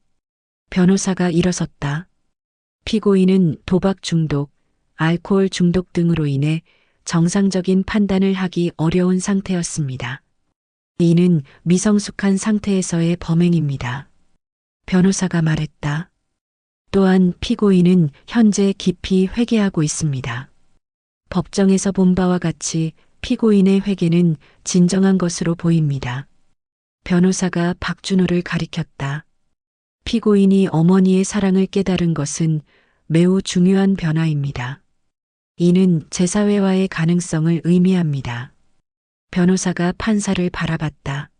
변호사가 일어섰다. 피고인은 도박 중독, 알코올 중독 등으로 인해 정상적인 판단을 하기 어려운 상태였습니다. 이는 미성숙한 상태에서의 범행입니다. 변호사가 말했다. 또한 피고인은 현재 깊이 회개하고 있습니다. 법정에서 본 바와 같이 피고인의 회개는 진정한 것으로 보입니다. 변호사가 박준호를 가리켰다. 피고인이 어머니의 사랑을 깨달은 것은 매우 중요한 변화입니다. 이는 재사회와의 가능성을 의미합니다. 변호사가 판사를 바라봤다.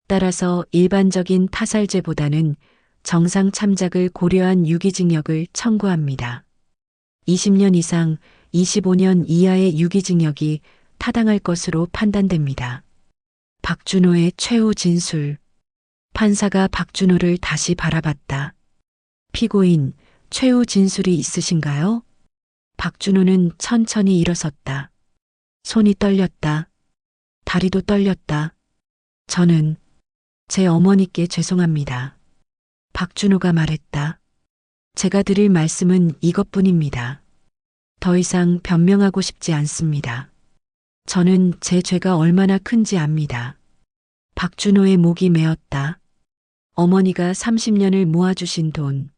따라서 일반적인 타살죄보다는 정상 참작을 고려한 유기징역을 청구합니다. 20년 이상 25년 이하의 유기징역이 타당할 것으로 판단됩니다. 박준호의 최후 진술. 판사가 박준호를 다시 바라봤다. 피고인, 최후 진술이 있으신가요? 박준호는 천천히 일어섰다. 손이 떨렸다. 다리도 떨렸다. 저는 제 어머니께 죄송합니다. 박준호가 말했다. 제가 드릴 말씀은 이것뿐입니다. 더 이상 변명하고 싶지 않습니다. 저는 제 죄가 얼마나 큰지 압니다. 박준호의 목이 메었다. 어머니가 30년을 모아주신 돈,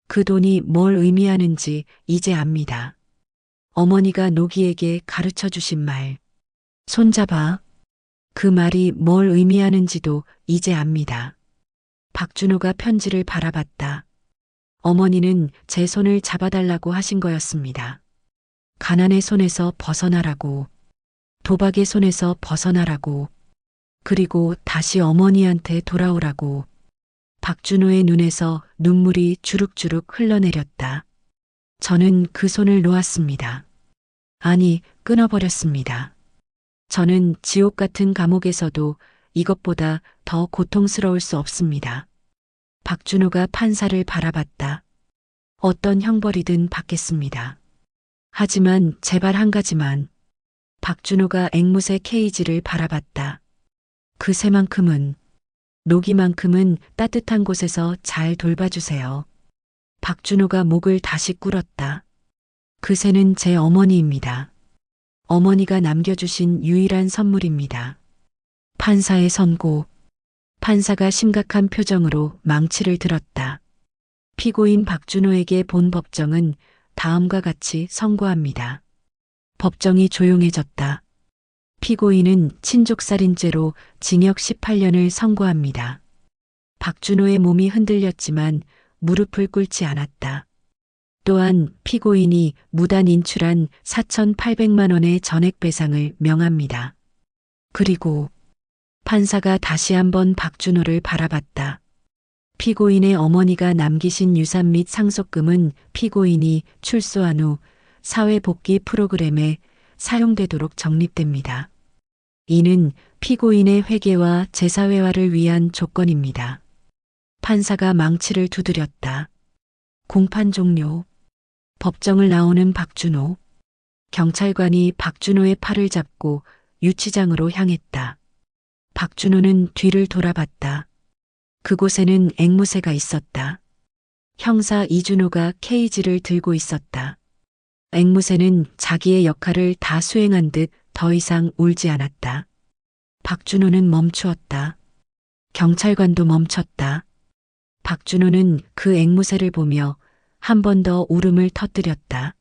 그 돈이 뭘 의미하는지 이제 압니다. 어머니가 노기에게 가르쳐 주신 말, 손잡아. 그 말이 뭘 의미하는지도 이제 압니다. 박준호가 편지를 바라봤다. 어머니는 제 손을 잡아달라고 하신 거였습니다. 가난의 손에서 벗어나라고, 도박의 손에서 벗어나라고, 그리고 다시 어머니한테 돌아오라고. 박준호의 눈에서 눈물이 주룩주룩 흘러내렸다. 저는 그 손을 놓았습니다. 아니, 끊어버렸습니다. 저는 지옥 같은 감옥에서도 이것보다 더 고통스러울 수 없습니다. 박준호가 판사를 바라봤다. 어떤 형벌이든 받겠습니다. 하지만 제발 한 가지만. 박준호가 앵무새 케이지를 바라봤다. 그 새만큼은, 노기만큼은 따뜻한 곳에서 잘 돌봐주세요. 박준호가 목을 다시 꿇었다. 그 새는 제 어머니입니다. 어머니가 남겨주신 유일한 선물입니다. 판사의 선고. 판사가 심각한 표정으로 망치를 들었다. 피고인 박준호에게 본 법정은 다음과 같이 선고합니다. 법정이 조용해졌다. 피고인은 친족살인죄로 징역 18년을 선고합니다. 박준호의 몸이 흔들렸지만 무릎을 꿇지 않았다. 또한 피고인이 무단 인출한 4,800만 원의 전액배상을 명합니다. 그리고 판사가 다시 한번 박준호를 바라봤다. 피고인의 어머니가 남기신 유산 및 상속금은 피고인이 출소한 후 사회복귀 프로그램에 사용되도록 적립됩니다. 이는 피고인의 회개와 재사회화를 위한 조건입니다. 판사가 망치를 두드렸다. 공판 종료. 법정을 나오는 박준호. 경찰관이 박준호의 팔을 잡고 유치장으로 향했다. 박준호는 뒤를 돌아봤다. 그곳에는 앵무새가 있었다. 형사 이준호가 케이지를 들고 있었다. 앵무새는 자기의 역할을 다 수행한 듯 더 이상 울지 않았다. 박준호는 멈추었다. 경찰관도 멈췄다. 박준호는 그 앵무새를 보며 한 번 더 울음을 터뜨렸다.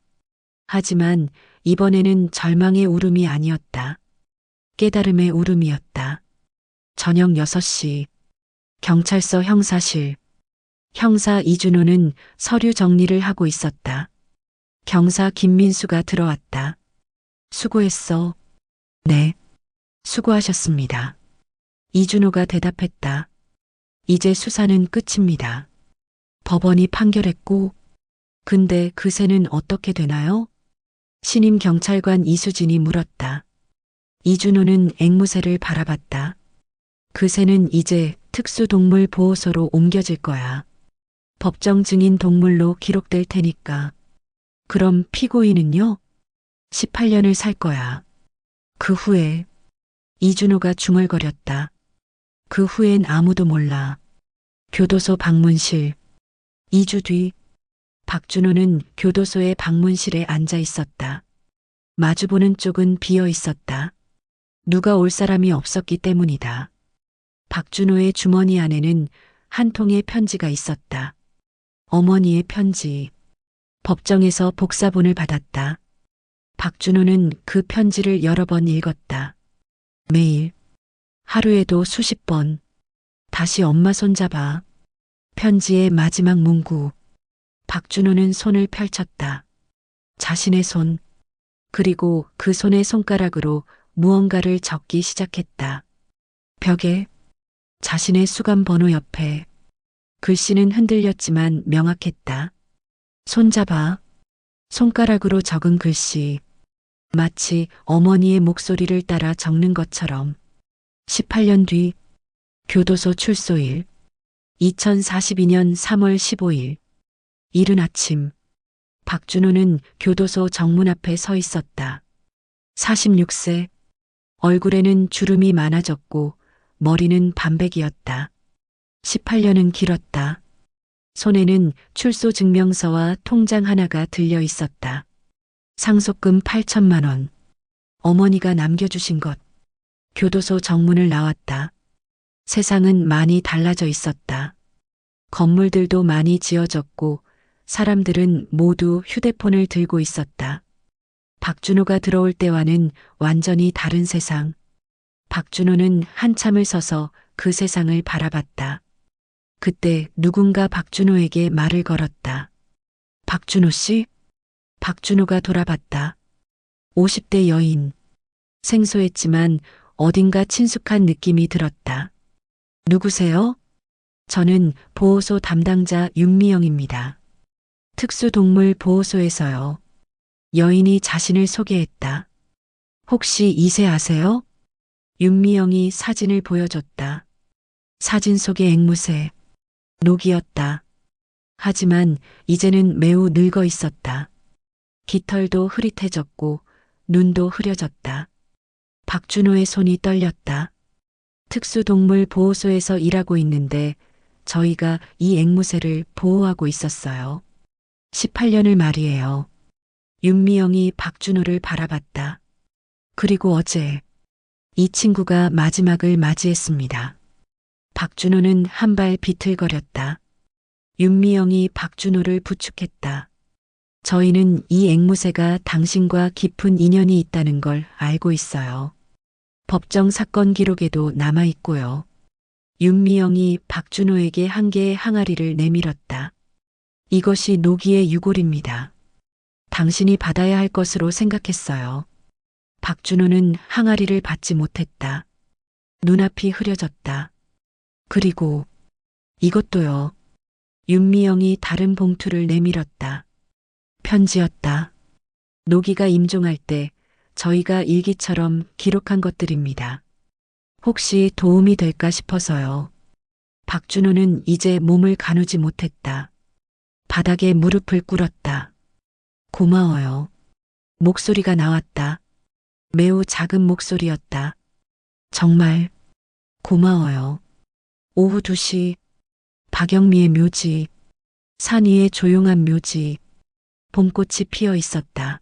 하지만 이번에는 절망의 울음이 아니었다. 깨달음의 울음이었다. 저녁 6시 경찰서 형사실. 형사 이준호는 서류 정리를 하고 있었다. 경사 김민수가 들어왔다. 수고했어. 네. 수고하셨습니다. 이준호가 대답했다. 이제 수사는 끝입니다. 법원이 판결했고, 근데 그 새는 어떻게 되나요? 신임 경찰관 이수진이 물었다. 이준호는 앵무새를 바라봤다. 그 새는 이제 특수동물 보호소로 옮겨질 거야. 법정 증인 동물로 기록될 테니까. 그럼 피고인은요? 18년을 살 거야. 그 후에 이준호가 중얼거렸다. 그 후엔 아무도 몰라. 교도소 방문실. 2주 뒤 박준호는 교도소의 방문실에 앉아 있었다. 마주보는 쪽은 비어 있었다. 누가 올 사람이 없었기 때문이다. 박준호의 주머니 안에는 한 통의 편지가 있었다. 어머니의 편지. 법정에서 복사본을 받았다. 박준호는 그 편지를 여러 번 읽었다. 매일, 하루에도 수십 번. 다시 엄마 손잡아. 편지의 마지막 문구. 박준호는 손을 펼쳤다. 자신의 손, 그리고 그 손의 손가락으로 무언가를 적기 시작했다. 벽에, 자신의 수감 번호 옆에. 글씨는 흔들렸지만 명확했다. 손잡아. 손가락으로 적은 글씨. 마치 어머니의 목소리를 따라 적는 것처럼. 18년 뒤, 교도소 출소일. 2042년 3월 15일. 이른 아침. 박준호는 교도소 정문 앞에 서 있었다. 46세. 얼굴에는 주름이 많아졌고 머리는 반백이었다. 18년은 길었다. 손에는 출소 증명서와 통장 하나가 들려 있었다. 상속금 8천만 원. 어머니가 남겨주신 것. 교도소 정문을 나왔다. 세상은 많이 달라져 있었다. 건물들도 많이 지어졌고 사람들은 모두 휴대폰을 들고 있었다. 박준호가 들어올 때와는 완전히 다른 세상. 박준호는 한참을 서서 그 세상을 바라봤다. 그때 누군가 박준호에게 말을 걸었다. 박준호 씨? 박준호가 돌아봤다. 50대 여인. 생소했지만 어딘가 친숙한 느낌이 들었다. 누구세요? 저는 보호소 담당자 윤미영입니다. 특수동물 보호소에서요. 여인이 자신을 소개했다. 혹시 이세 아세요? 윤미영이 사진을 보여줬다. 사진 속의 앵무새. 녹이었다. 하지만 이제는 매우 늙어 있었다. 깃털도 흐릿해졌고 눈도 흐려졌다. 박준호의 손이 떨렸다. 특수동물 보호소에서 일하고 있는데 저희가 이 앵무새를 보호하고 있었어요. 18년을 말이에요. 윤미영이 박준호를 바라봤다. 그리고 어제 이 친구가 마지막을 맞이했습니다. 박준호는 한 발 비틀거렸다. 윤미영이 박준호를 부축했다. 저희는 이 앵무새가 당신과 깊은 인연이 있다는 걸 알고 있어요. 법정 사건 기록에도 남아있고요. 윤미영이 박준호에게 한 개의 항아리를 내밀었다. 이것이 노기의 유골입니다. 당신이 받아야 할 것으로 생각했어요. 박준호는 항아리를 받지 못했다. 눈앞이 흐려졌다. 그리고 이것도요. 윤미영이 다른 봉투를 내밀었다. 편지였다. 노기가 임종할 때 저희가 일기처럼 기록한 것들입니다. 혹시 도움이 될까 싶어서요. 박준호는 이제 몸을 가누지 못했다. 바닥에 무릎을 꿇었다. 고마워요. 목소리가 나왔다. 매우 작은 목소리였다. 정말 고마워요. 오후 2시 박영미의 묘지, 산 위의 조용한 묘지, 봄꽃이 피어 있었다.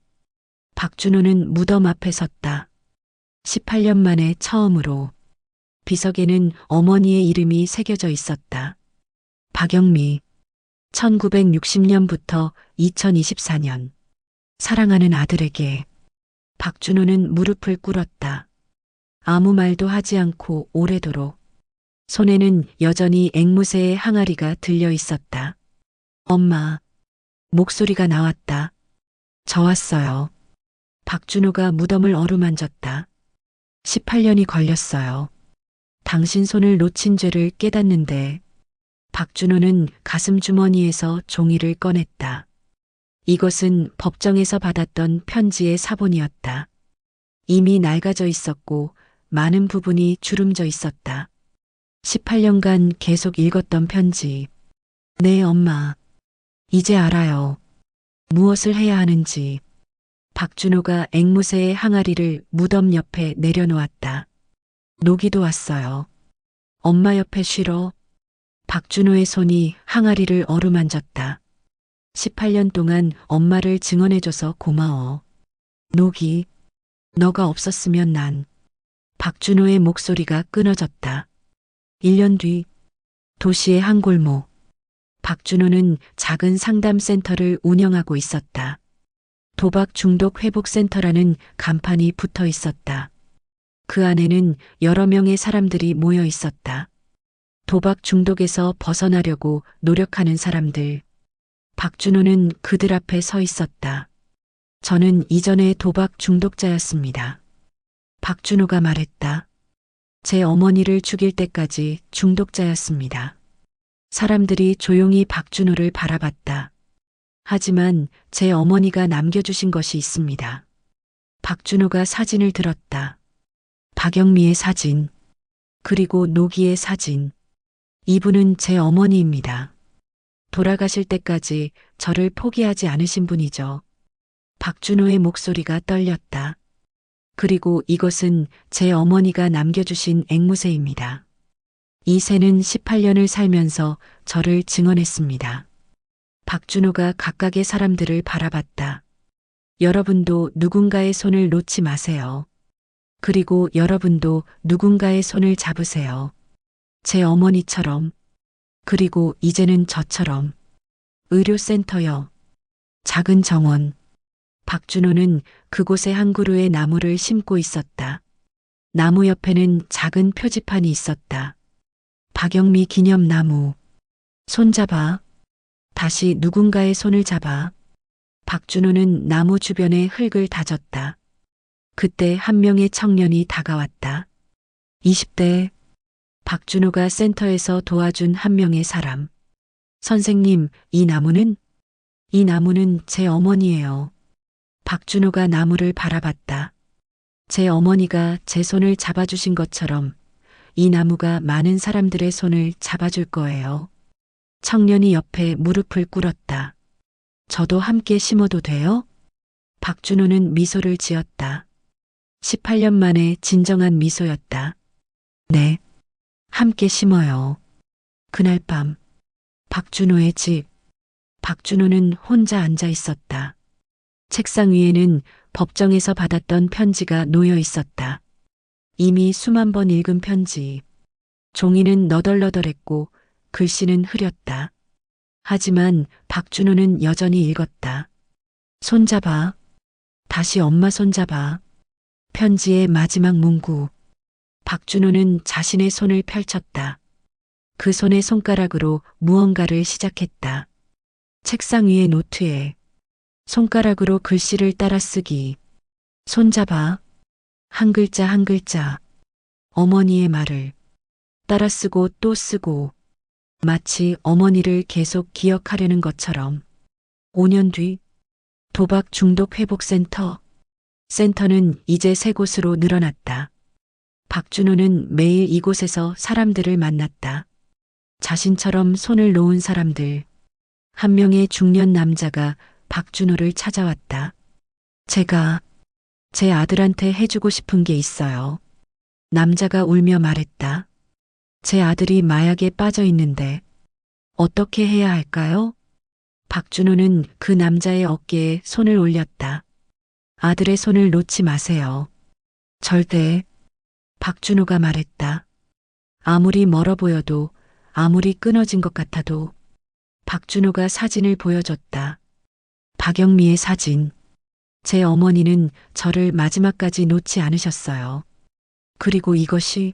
박준호는 무덤 앞에 섰다. 18년 만에 처음으로 비석에는 어머니의 이름이 새겨져 있었다. 박영미, 1960년부터 2024년. 사랑하는 아들에게. 박준호는 무릎을 꿇었다. 아무 말도 하지 않고 오래도록. 손에는 여전히 앵무새의 항아리가 들려 있었다. 엄마. 목소리가 나왔다. 저 왔어요. 박준호가 무덤을 어루만졌다. 18년이 걸렸어요. 당신 손을 놓친 죄를 깨닫는데. 박준호는 가슴 주머니에서 종이를 꺼냈다. 이것은 법정에서 받았던 편지의 사본이었다. 이미 낡아져 있었고 많은 부분이 주름져 있었다. 18년간 계속 읽었던 편지. 네, 엄마. 이제 알아요. 무엇을 해야 하는지. 박준호가 앵무새의 항아리를 무덤 옆에 내려놓았다. 노기도 왔어요. 엄마 옆에 쉬러. 박준호의 손이 항아리를 어루만졌다. 18년 동안 엄마를 증언해줘서 고마워. 노기, 너가 없었으면 난. 박준호의 목소리가 끊어졌다. 1년 뒤, 도시의 한 골목. 박준호는 작은 상담센터를 운영하고 있었다. 도박 중독 회복센터라는 간판이 붙어 있었다. 그 안에는 여러 명의 사람들이 모여 있었다. 도박 중독에서 벗어나려고 노력하는 사람들. 박준호는 그들 앞에 서 있었다. 저는 이전에 도박 중독자였습니다. 박준호가 말했다. 제 어머니를 죽일 때까지 중독자였습니다. 사람들이 조용히 박준호를 바라봤다. 하지만 제 어머니가 남겨주신 것이 있습니다. 박준호가 사진을 들었다. 박영미의 사진, 그리고 노기의 사진. 이분은 제 어머니입니다. 돌아가실 때까지 저를 포기하지 않으신 분이죠. 박준호의 목소리가 떨렸다. 그리고 이것은 제 어머니가 남겨주신 앵무새입니다. 이 새는 18년을 살면서 저를 증언했습니다. 박준호가 각각의 사람들을 바라봤다. 여러분도 누군가의 손을 놓지 마세요. 그리고 여러분도 누군가의 손을 잡으세요. 제 어머니처럼. 그리고 이제는 저처럼. 의료센터요. 작은 정원. 박준호는 그곳에 한 그루의 나무를 심고 있었다. 나무 옆에는 작은 표지판이 있었다. 박영미 기념나무. 손잡아. 다시 누군가의 손을 잡아. 박준호는 나무 주변에 흙을 다졌다. 그때 한 명의 청년이 다가왔다. 20대. 박준호가 센터에서 도와준 한 명의 사람. 선생님, 이 나무는? 이 나무는 제 어머니예요. 박준호가 나무를 바라봤다. 제 어머니가 제 손을 잡아주신 것처럼 이 나무가 많은 사람들의 손을 잡아줄 거예요. 청년이 옆에 무릎을 꿇었다. 저도 함께 심어도 돼요? 박준호는 미소를 지었다. 18년 만에 진정한 미소였다. 네, 함께 심어요. 그날 밤, 박준호의 집. 박준호는 혼자 앉아 있었다. 책상 위에는 법정에서 받았던 편지가 놓여 있었다. 이미 수만 번 읽은 편지. 종이는 너덜너덜했고 글씨는 흐렸다. 하지만 박준호는 여전히 읽었다. 손잡아. 다시 엄마 손잡아. 편지의 마지막 문구. 박준호는 자신의 손을 펼쳤다. 그 손의 손가락으로 무언가를 시작했다. 책상 위의 노트에 손가락으로 글씨를 따라 쓰기. 손잡아. 한 글자 한 글자. 어머니의 말을 따라 쓰고 또 쓰고. 마치 어머니를 계속 기억하려는 것처럼. 5년 뒤 도박 중독 회복센터. 센터는 이제 3곳으로 늘어났다. 박준호는 매일 이곳에서 사람들을 만났다. 자신처럼 손을 놓은 사람들. 한 명의 중년 남자가 박준호를 찾아왔다. 제가 제 아들한테 해주고 싶은 게 있어요. 남자가 울며 말했다. 제 아들이 마약에 빠져 있는데 어떻게 해야 할까요? 박준호는 그 남자의 어깨에 손을 올렸다. 아들의 손을 놓지 마세요. 절대. 박준호가 말했다. 아무리 멀어 보여도, 아무리 끊어진 것 같아도. 박준호가 사진을 보여줬다. 박영미의 사진. 제 어머니는 저를 마지막까지 놓지 않으셨어요. 그리고 이것이.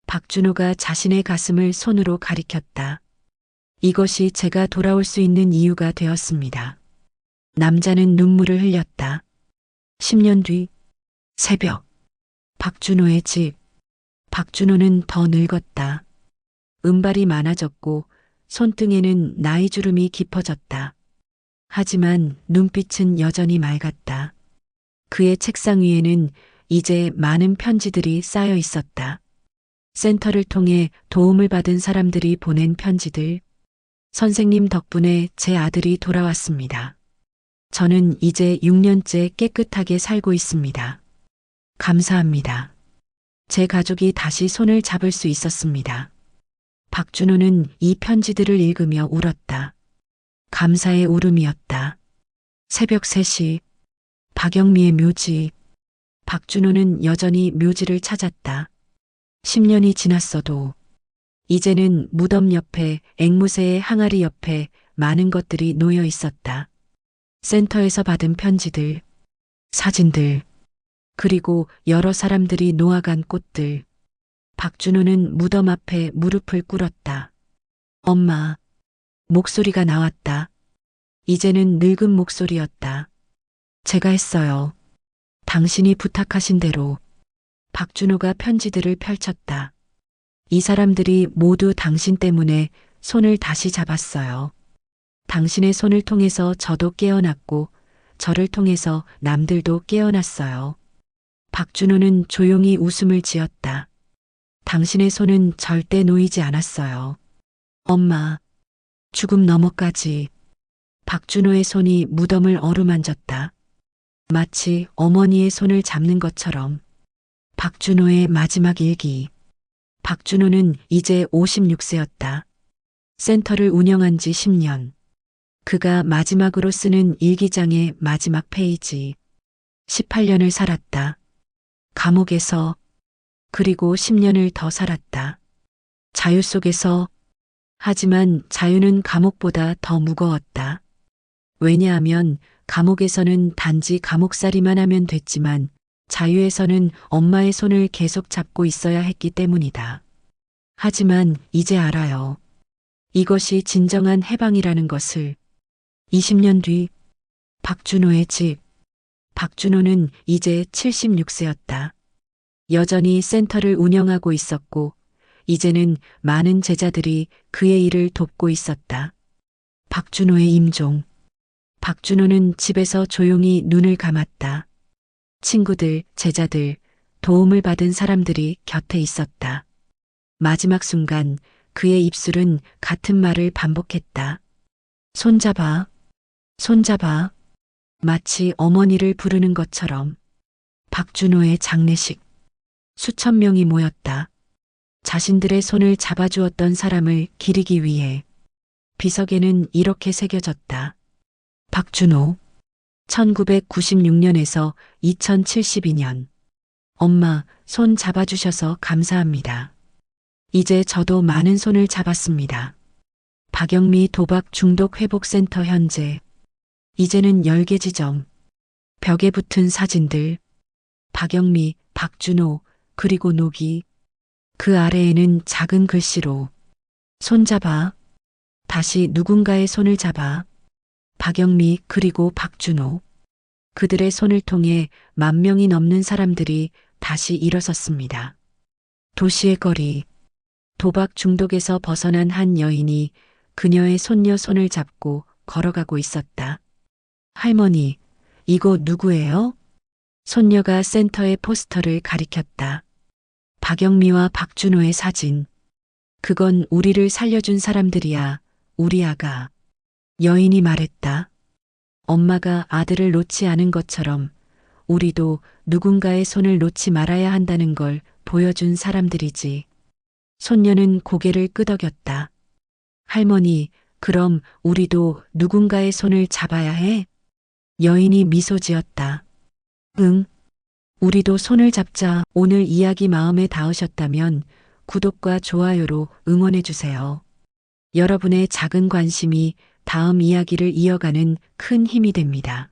박준호가 자신의 가슴을 손으로 가리켰다. 이것이 제가 돌아올 수 있는 이유가 되었습니다. 남자는 눈물을 흘렸다. 10년 뒤 새벽. 박준호의 집. 박준호는 더 늙었다. 은발이 많아졌고 손등에는 나이 주름이 깊어졌다. 하지만 눈빛은 여전히 맑았다. 그의 책상 위에는 이제 많은 편지들이 쌓여 있었다. 센터를 통해 도움을 받은 사람들이 보낸 편지들. 선생님 덕분에 제 아들이 돌아왔습니다. 저는 이제 6년째 깨끗하게 살고 있습니다. 감사합니다. 제 가족이 다시 손을 잡을 수 있었습니다. 박준호는 이 편지들을 읽으며 울었다. 감사의 울음이었다. 새벽 3시. 박영미의 묘지. 박준호는 여전히 묘지를 찾았다. 10년이 지났어도 이제는 무덤 옆에 앵무새의 항아리 옆에 많은 것들이 놓여 있었다. 센터에서 받은 편지들, 사진들, 그리고 여러 사람들이 놓아간 꽃들. 박준호는 무덤 앞에 무릎을 꿇었다. 엄마. 목소리가 나왔다. 이제는 늙은 목소리였다. 제가 했어요. 당신이 부탁하신 대로. 박준호가 편지들을 펼쳤다. 이 사람들이 모두 당신 때문에 손을 다시 잡았어요. 당신의 손을 통해서 저도 깨어났고 저를 통해서 남들도 깨어났어요. 박준호는 조용히 웃음을 지었다. 당신의 손은 절대 놓이지 않았어요. 엄마, 죽음 너머까지. 박준호의 손이 무덤을 어루만졌다. 마치 어머니의 손을 잡는 것처럼. 박준호의 마지막 일기. 박준호는 이제 56세였다. 센터를 운영한 지 10년. 그가 마지막으로 쓰는 일기장의 마지막 페이지. 18년을 살았다. 감옥에서. 그리고 10년을 더 살았다. 자유 속에서. 하지만 자유는 감옥보다 더 무거웠다. 왜냐하면 감옥에서는 단지 감옥살이만 하면 됐지만 자유에서는 엄마의 손을 계속 잡고 있어야 했기 때문이다. 하지만 이제 알아요. 이것이 진정한 해방이라는 것을. 20년 뒤 박준호의 집. 박준호는 이제 76세였다. 여전히 센터를 운영하고 있었고 이제는 많은 제자들이 그의 일을 돕고 있었다. 박준호의 임종. 박준호는 집에서 조용히 눈을 감았다. 친구들, 제자들, 도움을 받은 사람들이 곁에 있었다. 마지막 순간 그의 입술은 같은 말을 반복했다. 손잡아, 손잡아. 마치 어머니를 부르는 것처럼. 박준호의 장례식. 수천 명이 모였다. 자신들의 손을 잡아주었던 사람을 기리기 위해. 비석에는 이렇게 새겨졌다. 박준호. 1996년에서 2072년. 엄마, 손 잡아주셔서 감사합니다. 이제 저도 많은 손을 잡았습니다. 박영미 도박 중독 회복센터 현재. 이제는 10개 지점. 벽에 붙은 사진들. 박영미, 박준호, 그리고 노기. 그 아래에는 작은 글씨로 손잡아. 다시 누군가의 손을 잡아. 박영미 그리고 박준호. 그들의 손을 통해 10,000명이 넘는 사람들이 다시 일어섰습니다. 도시의 거리. 도박 중독에서 벗어난 한 여인이 그녀의 손녀 손을 잡고 걸어가고 있었다. 할머니, 이거 누구예요? 손녀가 센터의 포스터를 가리켰다. 박영미와 박준호의 사진. 그건 우리를 살려준 사람들이야, 우리 아가. 여인이 말했다. 엄마가 아들을 놓지 않은 것처럼 우리도 누군가의 손을 놓지 말아야 한다는 걸 보여준 사람들이지. 손녀는 고개를 끄덕였다. 할머니, 그럼 우리도 누군가의 손을 잡아야 해? 여인이 미소 지었다. 응. 우리도 손을 잡자. 오늘 이야기 마음에 닿으셨다면 구독과 좋아요로 응원해주세요. 여러분의 작은 관심이 다음 이야기를 이어가는 큰 힘이 됩니다.